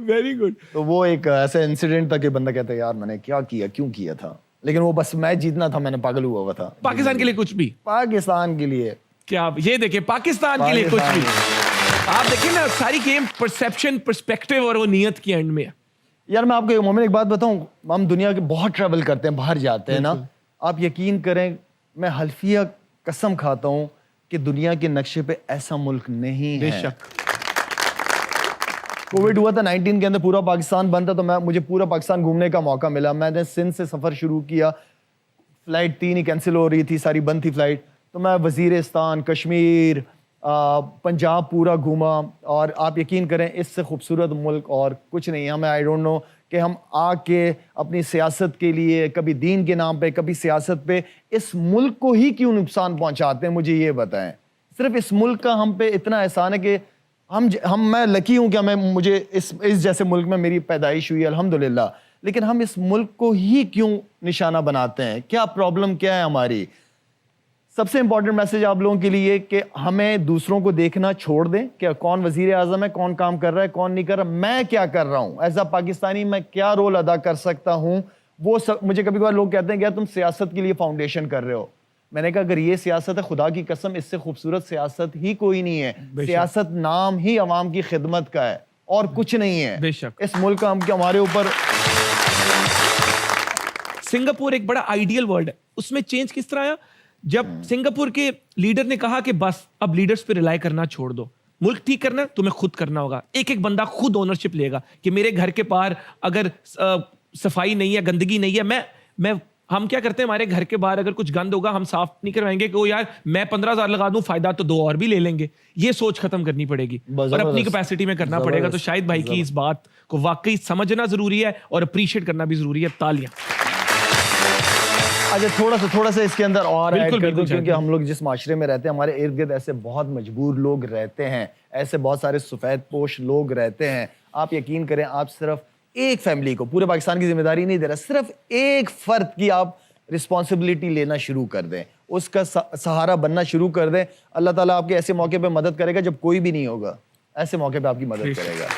Very good. तो वो एक ऐसा इंसिडेंट था कि बंदा कहता है यार मैंने क्या किया, क्यों किया था, लेकिन वो बस मैच जीतना था, मैंने पागल हुआ था। पाकिस्तान के लिए कुछ भी? पाकिस्तान के लिए क्या आप ये देखिए, पाकिस्तान के लिए कुछ भी। आप देखिए ना, सारी गेम परसेप्शन, पर्सपेक्टिव और वो नियत की एंड में। यार मैं आपको मोमिन एक बात बताऊं, हम दुनिया के बहुत ट्रैवल करते हैं, बाहर जाते हैं ना, आप यकीन करें मैं हल्फिया कसम खाता हूं कि दुनिया के नक्शे पे ऐसा मुल्क नहीं है। बेशक। कोविड हुआ था 19 के अंदर, पूरा पाकिस्तान बंद था, तो मुझे पूरा पाकिस्तान घूमने का मौका मिला। मैंने सिंध से सफ़र शुरू किया, फ्लाइट 3 ही कैंसिल हो रही थी, सारी बंद थी फ्लाइट, तो मैं वज़ीरिस्तान, कश्मीर, पंजाब पूरा घूमा। और आप यकीन करें इससे खूबसूरत मुल्क और कुछ नहीं है। हमें आई डोंट नो कि हम आके अपनी सियासत के लिए, कभी दीन के नाम पे, कभी सियासत पे, इस मुल्क को ही क्यों नुकसान पहुंचाते हैं, मुझे ये बताएं। सिर्फ इस मुल्क का हम पे इतना एहसान है कि मैं लकी हूँ कि मुझे इस जैसे मुल्क में मेरी पैदाइश हुई, अल्हम्दुलिल्लाह। लेकिन हम इस मुल्क को ही क्यों निशाना बनाते हैं, क्या प्रॉब्लम क्या है हमारी? सबसे इंपॉर्टेंट मैसेज आप लोगों के लिए कि हमें दूसरों को देखना छोड़ दें, क्या कौन वजीर आजम है, कौन काम कर रहा है, कौन नहीं कर रहा, मैं क्या कर रहा हूं एज अ पाकिस्तानी, मैं क्या रोल अदा कर सकता हूं, वो सब। मुझे कभी कभार लोग कहते हैं क्या तुम सियासत के लिए फाउंडेशन कर रहे हो। मैंने कहा अगर ये सियासत है, खुदा की कसम इससे खूबसूरत सियासत ही कोई नहीं है। सियासत नाम ही अवाम की खिदमत का है और कुछ नहीं है। बेशक। इस मुल्क का हमारे ऊपर। सिंगापुर एक बड़ा आइडियल वर्ल्ड है, उसमें चेंज किस तरह आया जब सिंगापुर के लीडर ने कहा कि बस अब लीडर्स पे रिलाई करना छोड़ दो, मुल्क ठीक करना है तुम्हें खुद करना होगा। एक एक बंदा खुद ओनरशिप लेगा कि मेरे घर के पार अगर सफाई नहीं है, गंदगी नहीं है, हम क्या करते हैं, हमारे घर के बाहर अगर कुछ गंद होगा हम साफ नहीं करवाएंगे कि वो यार मैं 15,000 लगा दूं, फायदा तो 2 और भी ले लेंगे। ये सोच खत्म करनी पड़ेगी और अपनी कैपेसिटी में करना पड़ेगा। तो शाहिद भाई की इस बात को वाकई समझना जरूरी है और अप्रिशिएट करना भी जरूरी है। तालियां। अच्छा थोड़ा सा इसके अंदर और ऐड कर दूं, क्योंकि हम लोग जिस माशरे में रहते हैं, हमारे इर्द गिर्द ऐसे बहुत मजबूर लोग रहते हैं, ऐसे बहुत सारे सफ़ेद पोश लोग रहते हैं। आप यकीन करें, आप सिर्फ एक फैमिली को, पूरे पाकिस्तान की जिम्मेदारी नहीं दे रहा, सिर्फ एक फर्द की आप रिस्पॉन्सिबिलिटी लेना शुरू कर दें, उसका सहारा बनना शुरू कर दें, अल्लाह ताला आपके ऐसे मौके पे मदद करेगा जब कोई भी नहीं होगा, ऐसे मौके पे आपकी मदद करेगा।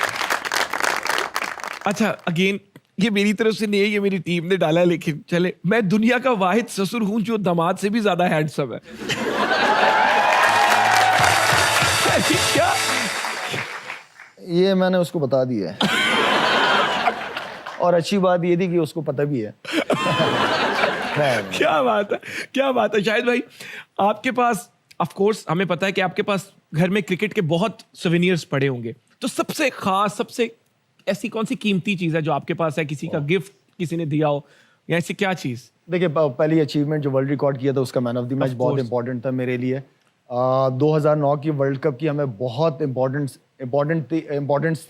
अच्छा, अगेन ये मेरी तरफ से नहीं है, ये मेरी टीम ने डाला है, लेकिन चले, मैं दुनिया का वाहिद ससुर हूं जो दामाद से भी ज्यादा हैंडसम है। क्या? ये मैंने उसको बता दिया है। और अच्छी बात ये थी कि उसको पता भी है। क्या बात है, क्या बात है। शाहिद भाई, आपके पास ऑफ कोर्स हमें पता है कि आपके पास घर में क्रिकेट के बहुत सोवेनियर्स पड़े होंगे, तो सबसे खास, सबसे ऐसी कौन सी कीमती चीज है जो आपके पास है, किसी का गिफ्ट किसी ने दिया हो, या ऐसी क्या चीज? देखिए, पहली अचीवमेंट जो वर्ल्ड रिकॉर्ड किया था उसका मैन ऑफ द मैच बहुत इंपॉर्टेंट था मेरे लिए। 2009 की वर्ल्ड कप की हमें बहुत इम्पोर्टेंस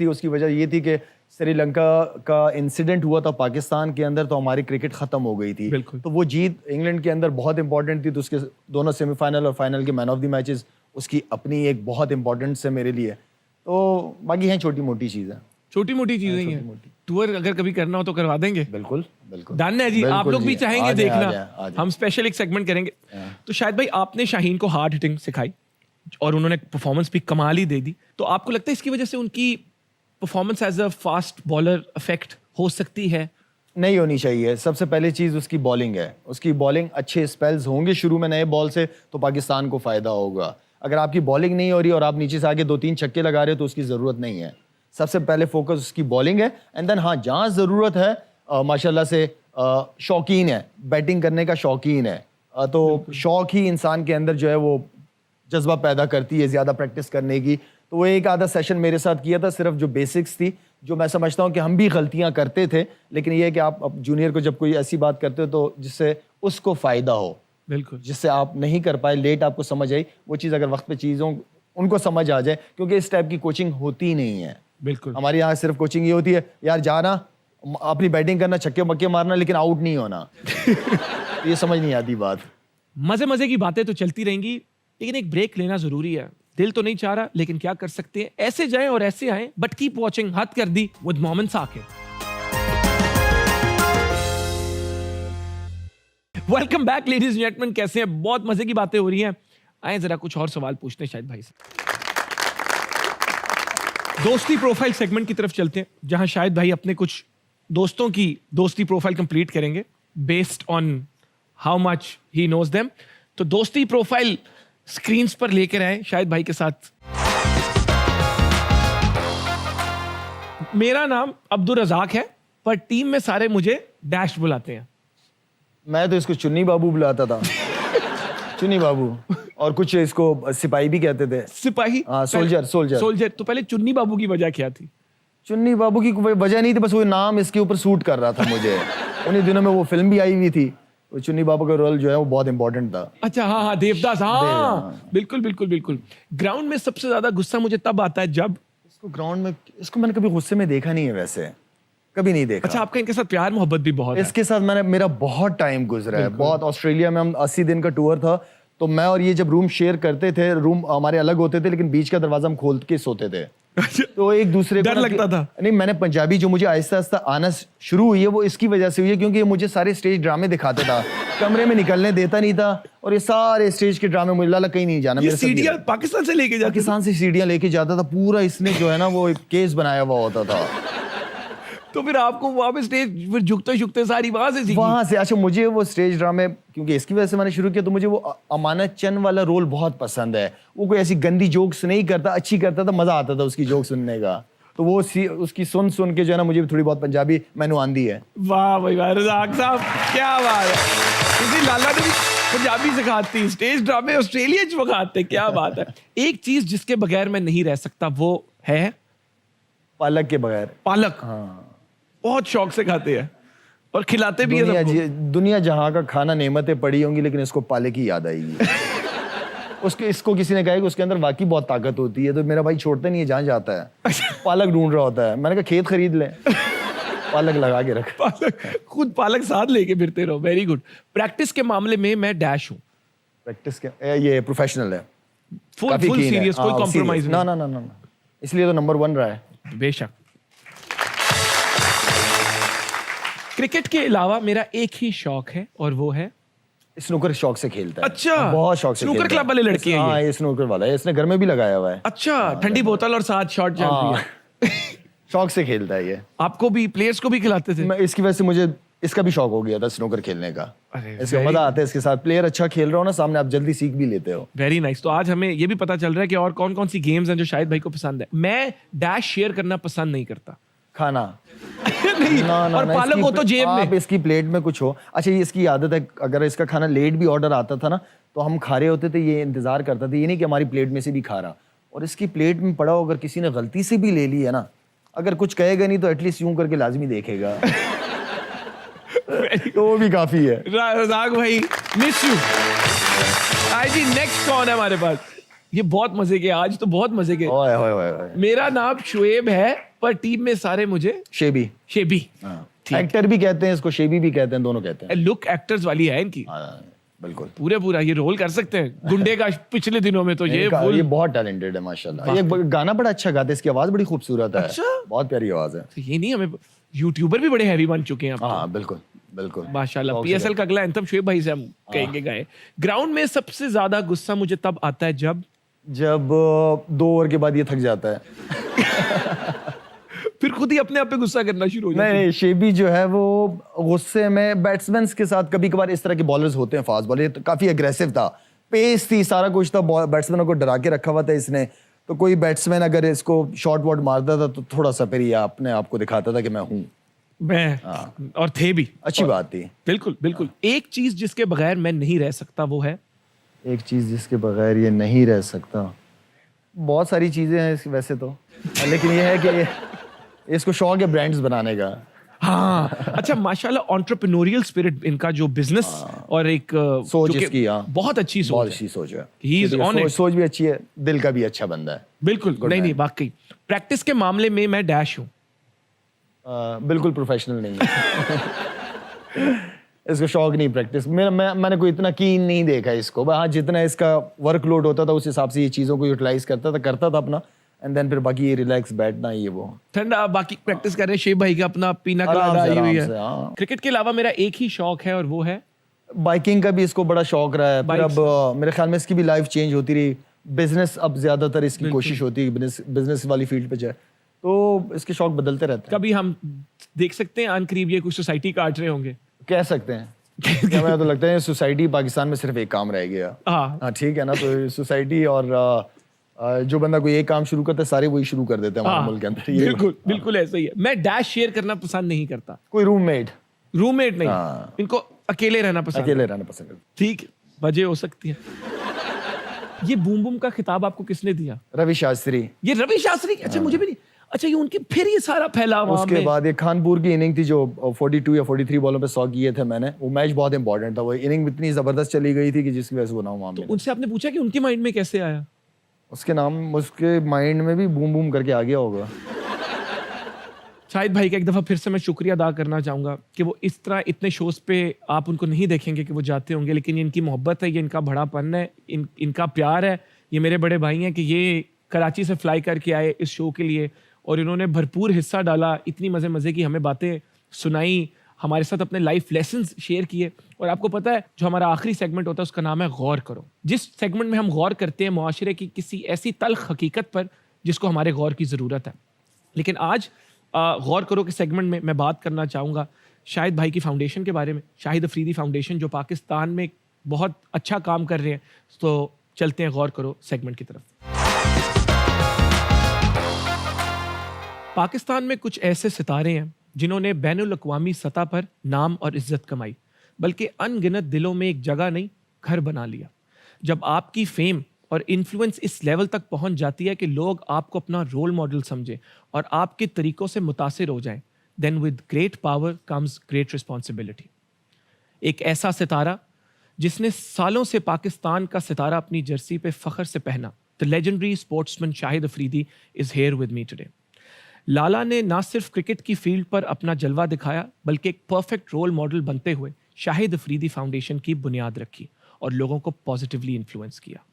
थी। उसकी वजह ये थी कि श्रीलंका का इंसिडेंट हुआ था पाकिस्तान के अंदर, तो हमारी क्रिकेट खत्म हो गई थी। तो वो जीत इंग्लैंड के अंदर बहुत इंपॉर्टेंट थी, तो उसके दोनों सेमीफाइनल और फाइनल के मैन ऑफ द मैचेस उसकी अपनी एक बहुत इंपॉर्टेंस है मेरे लिए। तो बाकी हैं छोटी मोटी चीज़ें, छोटी मोटी चीजें ही हैं। टूर अगर कभी करना हो तो करवा देंगे। बिल्कुल बिल्कुल डन है जी। आप लोग भी चाहेंगे देखना, हम स्पेशल एक सेगमेंट करेंगे। तो शायद भाई आपने शाहीन को हार्ड हिटिंग सिखाई और उन्होंने परफॉर्मेंस भी कमाल ही दे दी, तो आपको लगता है इसकी वजह से उनकी performance as a fast bowler affect हो सकती है? नहीं होनी चाहिए। सबसे पहली चीज़ उसकी बॉलिंग है। उसकी बॉलिंग, अच्छे स्पेल्स होंगे शुरू में नए बॉल से, तो पाकिस्तान को फ़ायदा होगा। अगर आपकी बॉलिंग नहीं हो रही और आप नीचे से आके 2-3 छक्के लगा रहे हो तो उसकी ज़रूरत नहीं है। सबसे पहले फोकस उसकी बॉलिंग है, एंड देन हाँ, जहाँ ज़रूरत है माशाल्लाह से शौकीन है, बैटिंग करने का शौकीन है, तो शौक ही इंसान के अंदर जो है वो जज्बा पैदा करती है ज़्यादा प्रैक्टिस करने की। तो वो एक आधा सेशन मेरे साथ किया था, सिर्फ जो बेसिक्स थी, जो मैं समझता हूँ कि हम भी गलतियाँ करते थे, लेकिन ये है कि आप जूनियर को जब कोई ऐसी बात करते हो तो जिससे उसको फ़ायदा हो, बिल्कुल, जिससे आप नहीं कर पाए, लेट आपको समझ आई, वो चीज़ अगर वक्त पे चीज़ों उनको समझ आ जाए, क्योंकि इस टाइप की कोचिंग होती नहीं है। बिल्कुल, हमारे यहाँ सिर्फ कोचिंग ये होती है, यार जाना, अपनी बैटिंग करना, छक्के मक्के मारना, लेकिन आउट नहीं होना। ये समझ नहीं आती बात। मजे मजे की बातें तो चलती रहेंगी, लेकिन एक ब्रेक लेना जरूरी है। दिल तो नहीं चाह रहा, लेकिन क्या कर सकते हैं, ऐसे जाएं और ऐसे आएं, बट कीप वॉचिंग हद कर दी with Momin Saqib. Welcome back ladies and gentleman, कैसे हैं? बहुत मजे की बातें हो रही हैं। आए जरा कुछ और सवाल पूछते हैं शायद भाई से। दोस्ती प्रोफाइल सेगमेंट की तरफ चलते हैं, जहां शायद भाई अपने कुछ दोस्तों की दोस्ती प्रोफाइल कंप्लीट करेंगे based on how much he knows them. तो दोस्ती प्रोफाइल स्क्रीन्स पर लेकर आए शायद भाई के साथ। मेरा नाम अब्दुल रजाक है, पर टीम में सारे मुझे डैश बुलाते हैं। मैं तो इसको चुन्नी बाबू बुलाता था। चुन्नी बाबू, और कुछ इसको सिपाही भी कहते थे। सिपाही? हाँ, सोल्जर। तो पहले चुन्नी बाबू की वजह क्या थी? चुन्नी बाबू की कोई वजह नहीं थी, बस वो नाम इसके ऊपर सूट कर रहा था मुझे। उन्हीं दिनों में वो फिल्म भी आई हुई थी, वो चुन्नी बाबू का रोल जो है वो बहुत इंपॉर्टेंट था। अच्छा, हाँ हाँ, देवदास, हाँ बिल्कुल बिल्कुल बिल्कुल। ग्राउंड में सबसे ज्यादा गुस्सा मुझे तब आता है जब इसको ग्राउंड में, इसको मैंने कभी गुस्से में देखा नहीं है, वैसे कभी नहीं देखा। अच्छा, आपका इनके साथ प्यार मोहब्बत भी बहुत है। इसके साथ मेरा बहुत टाइम गुजरा है, बहुत। ऑस्ट्रेलिया में हम 80 दिन का टूर था, तो मैं और ये जब रूम शेयर करते थे, रूम हमारे अलग होते थे, लेकिन बीच का दरवाजा हम खोल के सोते थे। तो एक दूसरे को डर लगता था? नहीं, मैंने पंजाबी जो मुझे आहिस्ता आहिस्ता आना शुरू हुई है वो इसकी वजह से हुई है, क्योंकि ये मुझे सारे स्टेज ड्रामे दिखाता था, कमरे में निकलने देता नहीं था, और ये सारे स्टेज के ड्रामे मुझे लगा कहीं नहीं जाना। ये सीढ़ियां पाकिस्तान से लेके जाता, पाकिस्तान से सीढ़ियां लेके जाता था पूरा, इसने जो है ना वो एक केस बनाया हुआ होता था। तो फिर आपको वहां पे स्टेज झुकते झुकते सारी वहां से सीखी? वहां से। अच्छा, मुझे वो स्टेज ड्रामे, क्योंकि इसकी वजह से मैंने शुरू किया, तो मुझे वो अमानत चंद वाला रोल बहुत पसंद है। वो कोई ऐसी गंदी जोक्स नहीं करता, अच्छी करता था, मजा आता था उसकी जोक सुनने का। तो वो उसकी सुन के जो है ना, मुझे भी थोड़ी बहुत पंजाबी मैंने आंदी है। वाह भाई वाह, रज़ाक साहब क्या बात है। इसी लाला ने भी पंजाबी सिखाती, स्टेज ड्रामे ऑस्ट्रेलिया च सिखाते, क्या बात है। एक चीज जिसके बगैर मैं नहीं रह सकता वो है पालक के बगैर। पालक? हाँ, बहुत शौक से खाते हैं और खिलाते भी हैं। दुनिया जहाँ का खाना नेमतें पड़ी होंगी, लेकिन इसको पालक की याद आएगी। इसको किसी ने कहा कि उसके अंदर वाकई बहुत ताकत होती है, तो मेरा भाई छोड़ता नहीं है, जहाँ जाता है पालक ढूंढ रहा होता है। मैंने कहा खेत खरीद ले, पालक लगा के रख। पालक, खुद पालक साथ लेके फिरते रहो। Very good. प्रैक्टिस के मामले में मैं डैश हूँ। प्रैक्टिस के ये प्रोफेशनल है, फुल सीरियस, कोई कॉम्प्रोमाइज नहीं। ना, इसलिए तो नंबर 1 रहा है। बेशक। क्रिकेट के अलावा मेरा एक ही शौक है, और वो है स्नूकर शौक से खेलता है। अच्छा, बहुत शौक से स्नूकर खेलता है। क्लब वाले लड़के हैं हाँ, ये? ये स्नूकर वाला है, इसने घर में भी लगाया हुआ है। अच्छा, ठंडी बोतल और साथ शॉट चल रही है। हाँ, शौक से खेलता है ये। आपको भी प्लेयर्स को भी खिलाते थे? मैं इसकी वजह से मुझे इसका भी शौक हो गया था स्नूकर खेलने का। अरे, इसका very- मजा आता है इसके साथ, प्लेयर अच्छा खेल रहा हो ना सामने, आप जल्दी सीख भी लेते हो। Very nice. तो आज हमें ये भी पता चल रहा है कि और कौन कौन सी गेम्स हैं जो शाहिद भाई को पसंद है। मैं डैश शेयर करना पसंद नहीं करता। खाना नहीं, और पालक इसकी- हो तो जेब आप में। इसकी प्लेट में कुछ हो। अच्छा, ये इसकी आदत है, अगर इसका खाना लेट भी ऑर्डर आता था ना तो हम खा रहे होते थे, ये इंतजार करता था, ये नहीं कि हमारी प्लेट में से भी खा रहा। और इसकी प्लेट में पड़ा हो, अगर किसी ने गलती से भी ले ली है ना, अगर कुछ कहेगा नहीं तो एटलीस्ट यूं करके लाजमी देखेगा। तो वो भी काफी है। रजाक भाई, मिस यू। आई जी, नेक्स्ट कौन है हमारे पास? ये बहुत मजे के, आज तो बहुत मजे के। ओए ओए ओए ओए। मेरा नाम शुएब है, पर टीम में सारे मुझे शेबी, शेबी। ठीक। एक्टर भी कहते हैं इसको, शेबी भी कहते हैं, दोनों कहते हैं। लुक एक्टर्स वाली है इनकी। हाँ, बिल्कुल। पूरा ये रोल कर सकते हैं गुंडे का पिछले दिनों में। तो ये फुल। ये बहुत टैलेंटेड है माशाल्लाह। ये गाना बड़ा अच्छा गाता है, इसकी आवाज बड़ी खूबसूरत है। अच्छा? बहुत प्यारी आवाज है। तो ये नहीं, हमें यूट्यूबर भी बड़े हैवी बन चुके हैं अब। हाँ, बिल्कुल बिल्कुल माशाल्लाह। शौक से पीएसएल का अगला एंथम शुएब भाई से हम कहेंगे गाए। ग्राउंड में सबसे ज्यादा गुस्सा मुझे तब आता है जब 2 ओवर के बाद ये थक जाता है। फिर खुद ही अपने आप पे गुस्सा करना शुरू हो जाता है। नहीं, शेबी जो है वो गुस्से में बैट्समैन के साथ कभी कभार इस तरह के बॉलर्स होते हैं, फास्ट बॉलर, तो काफी अग्रेसिव था, पेस थी, सारा कुछ था, बैट्समैनों को डरा के रखा हुआ था इसने। तो कोई बैट्समैन अगर इसको शॉट वॉट मारता था तो थोड़ा सा फिर ये अपने आप को दिखाता था कि मैं हूँ। मैं और थे भी। अच्छी बात थी। बिल्कुल बिल्कुल। एक चीज जिसके बगैर मैं नहीं रह सकता वो है, एक चीज जिसके बगैर ये नहीं रह सकता, बहुत सारी चीजें हैं वैसे तो, लेकिन ये है कि इसको शौक है ब्रांड्स बनाने का। हाँ। अच्छा, माशाल्लाह एंटरप्रेन्योरियल स्पिरिट इनका, जो बिजनेस और एक सोच जो कि इसकी, हाँ। बहुत अच्छी बहुत सोच अच्छी है। सोच है। He is on it. सोच भी अच्छी है, दिल का भी अच्छा बंदा है। बिल्कुल। नहीं, वाकई प्रैक्टिस के मामले में मैं डैश हूँ। बिल्कुल प्रोफेशनल नहीं है। इसको शौक नहीं प्रैक्टिस। मैंने कोई इतना कीन नहीं देखा इसको। हाँ, जितना इसका वर्कलोड होता था उस हिसाब से ये चीज़ों को यूटिलाइज करता था अपना, एंड देन फिर बाकी ये रिलैक्स बैठना, ये वो ठंडा बाकी प्रैक्टिस कर रहे हैं। शेब भाई का अपना पीना आराम कलाड़ा से, आई हुई आराम से, है। हाँ। क्रिकेट के अलावा मेरा एक ही शौक है और वो है बाइकिंग का भी इसको बड़ा शौक रहा है। फिर बाइक्स। अब मेरे ख्याल में इसकी भी लाइफ चेंज होती रही। बिजनेस अब ज्यादातर इसकी कोशिश होती है बिजनेस वाली फील्ड पे जाए, तो इसके शौक बदलते रहते हैं। कभी हम देख सकते हैं आन करीब ये कुछ सोसाइटी काट रहे होंगे। कह सकते हैं। हमें तो लगता है सोसाइटी पाकिस्तान में सिर्फ एक काम रह गया। हाँ। हाँ, ठीक है ना। तो सोसाइटी और जो बंदा कोई एक काम शुरू करता है सारे वही शुरू कर देते हैं हमारे हाँ, मुल्क के अंदर। ये बिल्कुल बिल्कुल ऐसा ही है। मैं डैश शेयर करना पसंद नहीं करता। कोई रूममेट, रूममेट नहीं, हाँ। इनको अकेले रहना पसंद। अकेले रहना पसंद करता। ठीक, वजह हो सकती है। ये बूम बूम का खिताब आपको किसने दिया? रवि शास्त्री। ये रवि शास्त्री। अच्छा, मुझे भी नहीं। अच्छा, ये उनकी फिर ये सारा फैला वहाँ उसके में। बाद ये खानपुर की इनिंग थी जो 42 या 43 बॉलों पे 100 किए थे मैंने। वो मैच बहुत इंपॉर्टेंट था। वो इनिंग इतनी जबरदस्त चली गई थी कि जिसकी वजह से वो नाम वहाँ तो मिला। उनसे आपने पूछा कि उनके माइंड में कैसे आया? उसके माइंड में भी बूम बूम करके आ गया होगा। शाहिद भाई का एक दफ़ा फिर से मैं शुक्रिया अदा करना चाहूँगा कि वो इस तरह इतने शोज़ पे आप उनको नहीं देखेंगे कि वो जाते होंगे, लेकिन ये इनकी मोहब्बत है, ये इनका बड़ापन है, इनका प्यार है। ये मेरे बड़े भाई हैं कि ये कराची से फ्लाई करके आए इस शो के लिए और इन्होंने भरपूर हिस्सा डाला, इतनी मज़े की हमें बातें सुनाई, हमारे साथ अपने लाइफ लेसन्स शेयर किए। और आपको पता है जो हमारा आखिरी सेगमेंट होता है उसका नाम है गौर करो, जिस सेगमेंट में हम गौर करते हैं मुआशरे की किसी ऐसी तल्ख हकीकत पर जिसको हमारे गौर की ज़रूरत है। लेकिन आज गौर करो के सेगमेंट में मैं बात करना चाहूँगा शाहिद भाई की फाउंडेशन के बारे में। शाहिद अफरीदी फाउंडेशन जो पाकिस्तान में बहुत अच्छा काम कर रहे हैं। तो चलते हैं गौर करो सेगमेंट की तरफ। पाकिस्तान में कुछ ऐसे सितारे हैं जिन्होंने बैनुल अक़वामी सतह पर नाम और इज्जत कमाई, बल्कि अनगिनत दिलों में एक जगह नहीं घर बना लिया। जब आपकी फेम और इन्फ्लुएंस इस लेवल तक पहुंच जाती है कि लोग आपको अपना रोल मॉडल समझें और आपके तरीकों से मुतासिर हो जाएं, then with great power comes great responsibility. एक ऐसा सितारा जिसने सालों से पाकिस्तान का सितारा अपनी जर्सी पे फख्र से पहना, the legendary sportsman Shahid Afridi is here with me today. Lala ने ना सिर्फ क्रिकेट की फील्ड पर अपना जलवा दिखाया, बल्कि एक परफेक्ट रोल मॉडल बनते हुए शाहिद अफरीदी फाउंडेशन की बुनियाद रखी और लोगों को पॉजिटिवली इन्फ्लुएंस किया।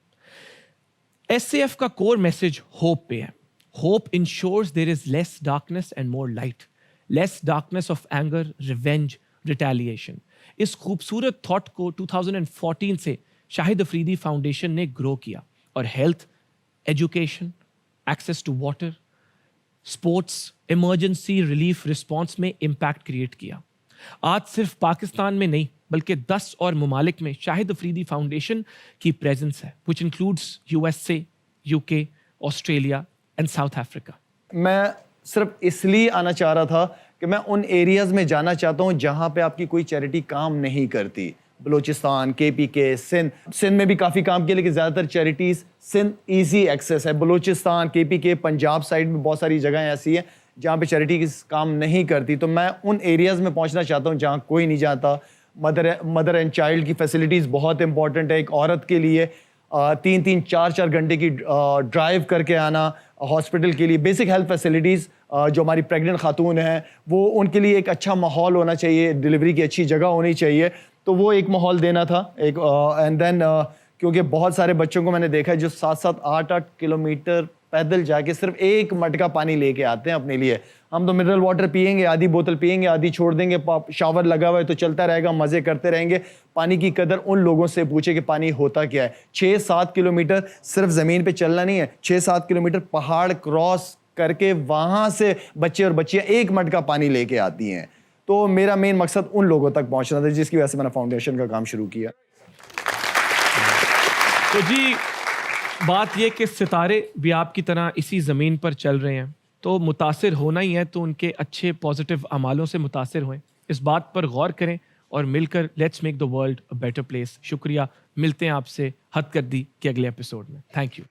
SAF का कोर मैसेज होप पे है। Hope ensures there is less darkness and more light, less darkness of anger, revenge, retaliation. इस खूबसूरत थॉट को 2014 से शाहिद अफरीदी फाउंडेशन ने ग्रो किया और health, education, access to water, sports, emergency relief response में इम्पैक्ट क्रिएट किया। आज सिर्फ पाकिस्तान में नहीं बल्कि 10 और ममालिक में शाहिद अफरीदी फाउंडेशन की प्रेजेंस है, which includes USA, UK, Australia and south Africa. मैं सिर्फ इसलिए आना चाह रहा था कि मैं उन एरियाज़ में जाना चाहता हूँ जहाँ पे आपकी कोई चैरिटी काम नहीं करती। बलूचिस्तान, KPK, सिंध में भी काफ़ी काम किया, लेकिन ज़्यादातर चैरिटीज़ सिंध ईजी एक्सेस है। बलूचिस्तान, KPK, पंजाब साइड में बहुत सारी जगहें ऐसी हैं जहाँ पे चैरिटीज़ काम नहीं करती। तो मैं उन एरियाज़ में पहुँचना चाहता हूँ जहाँ कोई नहीं जाता। मदर एंड चाइल्ड की फैसिलिटीज़ बहुत इंपॉर्टेंट है। एक औरत के लिए 3-3, 4-4 घंटे की ड्राइव करके आना हॉस्पिटल के लिए, बेसिक हेल्थ फैसिलिटीज़ जो हमारी प्रेग्नेंट खातून हैं वो उनके लिए एक अच्छा माहौल होना चाहिए, डिलीवरी की अच्छी जगह होनी चाहिए। तो वो एक माहौल देना था एक। एंड देन क्योंकि बहुत सारे बच्चों को मैंने देखा है जो 7-7, 8-8 किलोमीटर पैदल जाके सिर्फ एक मटका पानी लेके आते हैं अपने लिए। हम तो मिनरल वाटर पियेंगे, आधी बोतल पियेंगे, आधी छोड़ देंगे, शावर लगा हुआ है तो चलता रहेगा, मज़े करते रहेंगे। पानी की कदर उन लोगों से पूछे कि पानी होता क्या है। 6-7 किलोमीटर सिर्फ ज़मीन पे चलना नहीं है, 6-7 किलोमीटर पहाड़ क्रॉस करके वहाँ से बच्चे और बच्चियाँ एक मटका पानी लेके आती हैं। तो मेरा मेन मकसद उन लोगों तक पहुँचना था, जिसकी वजह से मैंने फाउंडेशन का काम शुरू किया। तो जी, बात यह कि सितारे भी आपकी तरह इसी ज़मीन पर चल रहे हैं, तो मुतासिर होना ही है तो उनके अच्छे पॉजिटिव अमालों से मुतासिर होएं। इस बात पर गौर करें और मिलकर let's make the world a better place. शुक्रिया, मिलते हैं आपसे हद कर दी के अगले एपिसोड में। Thank you.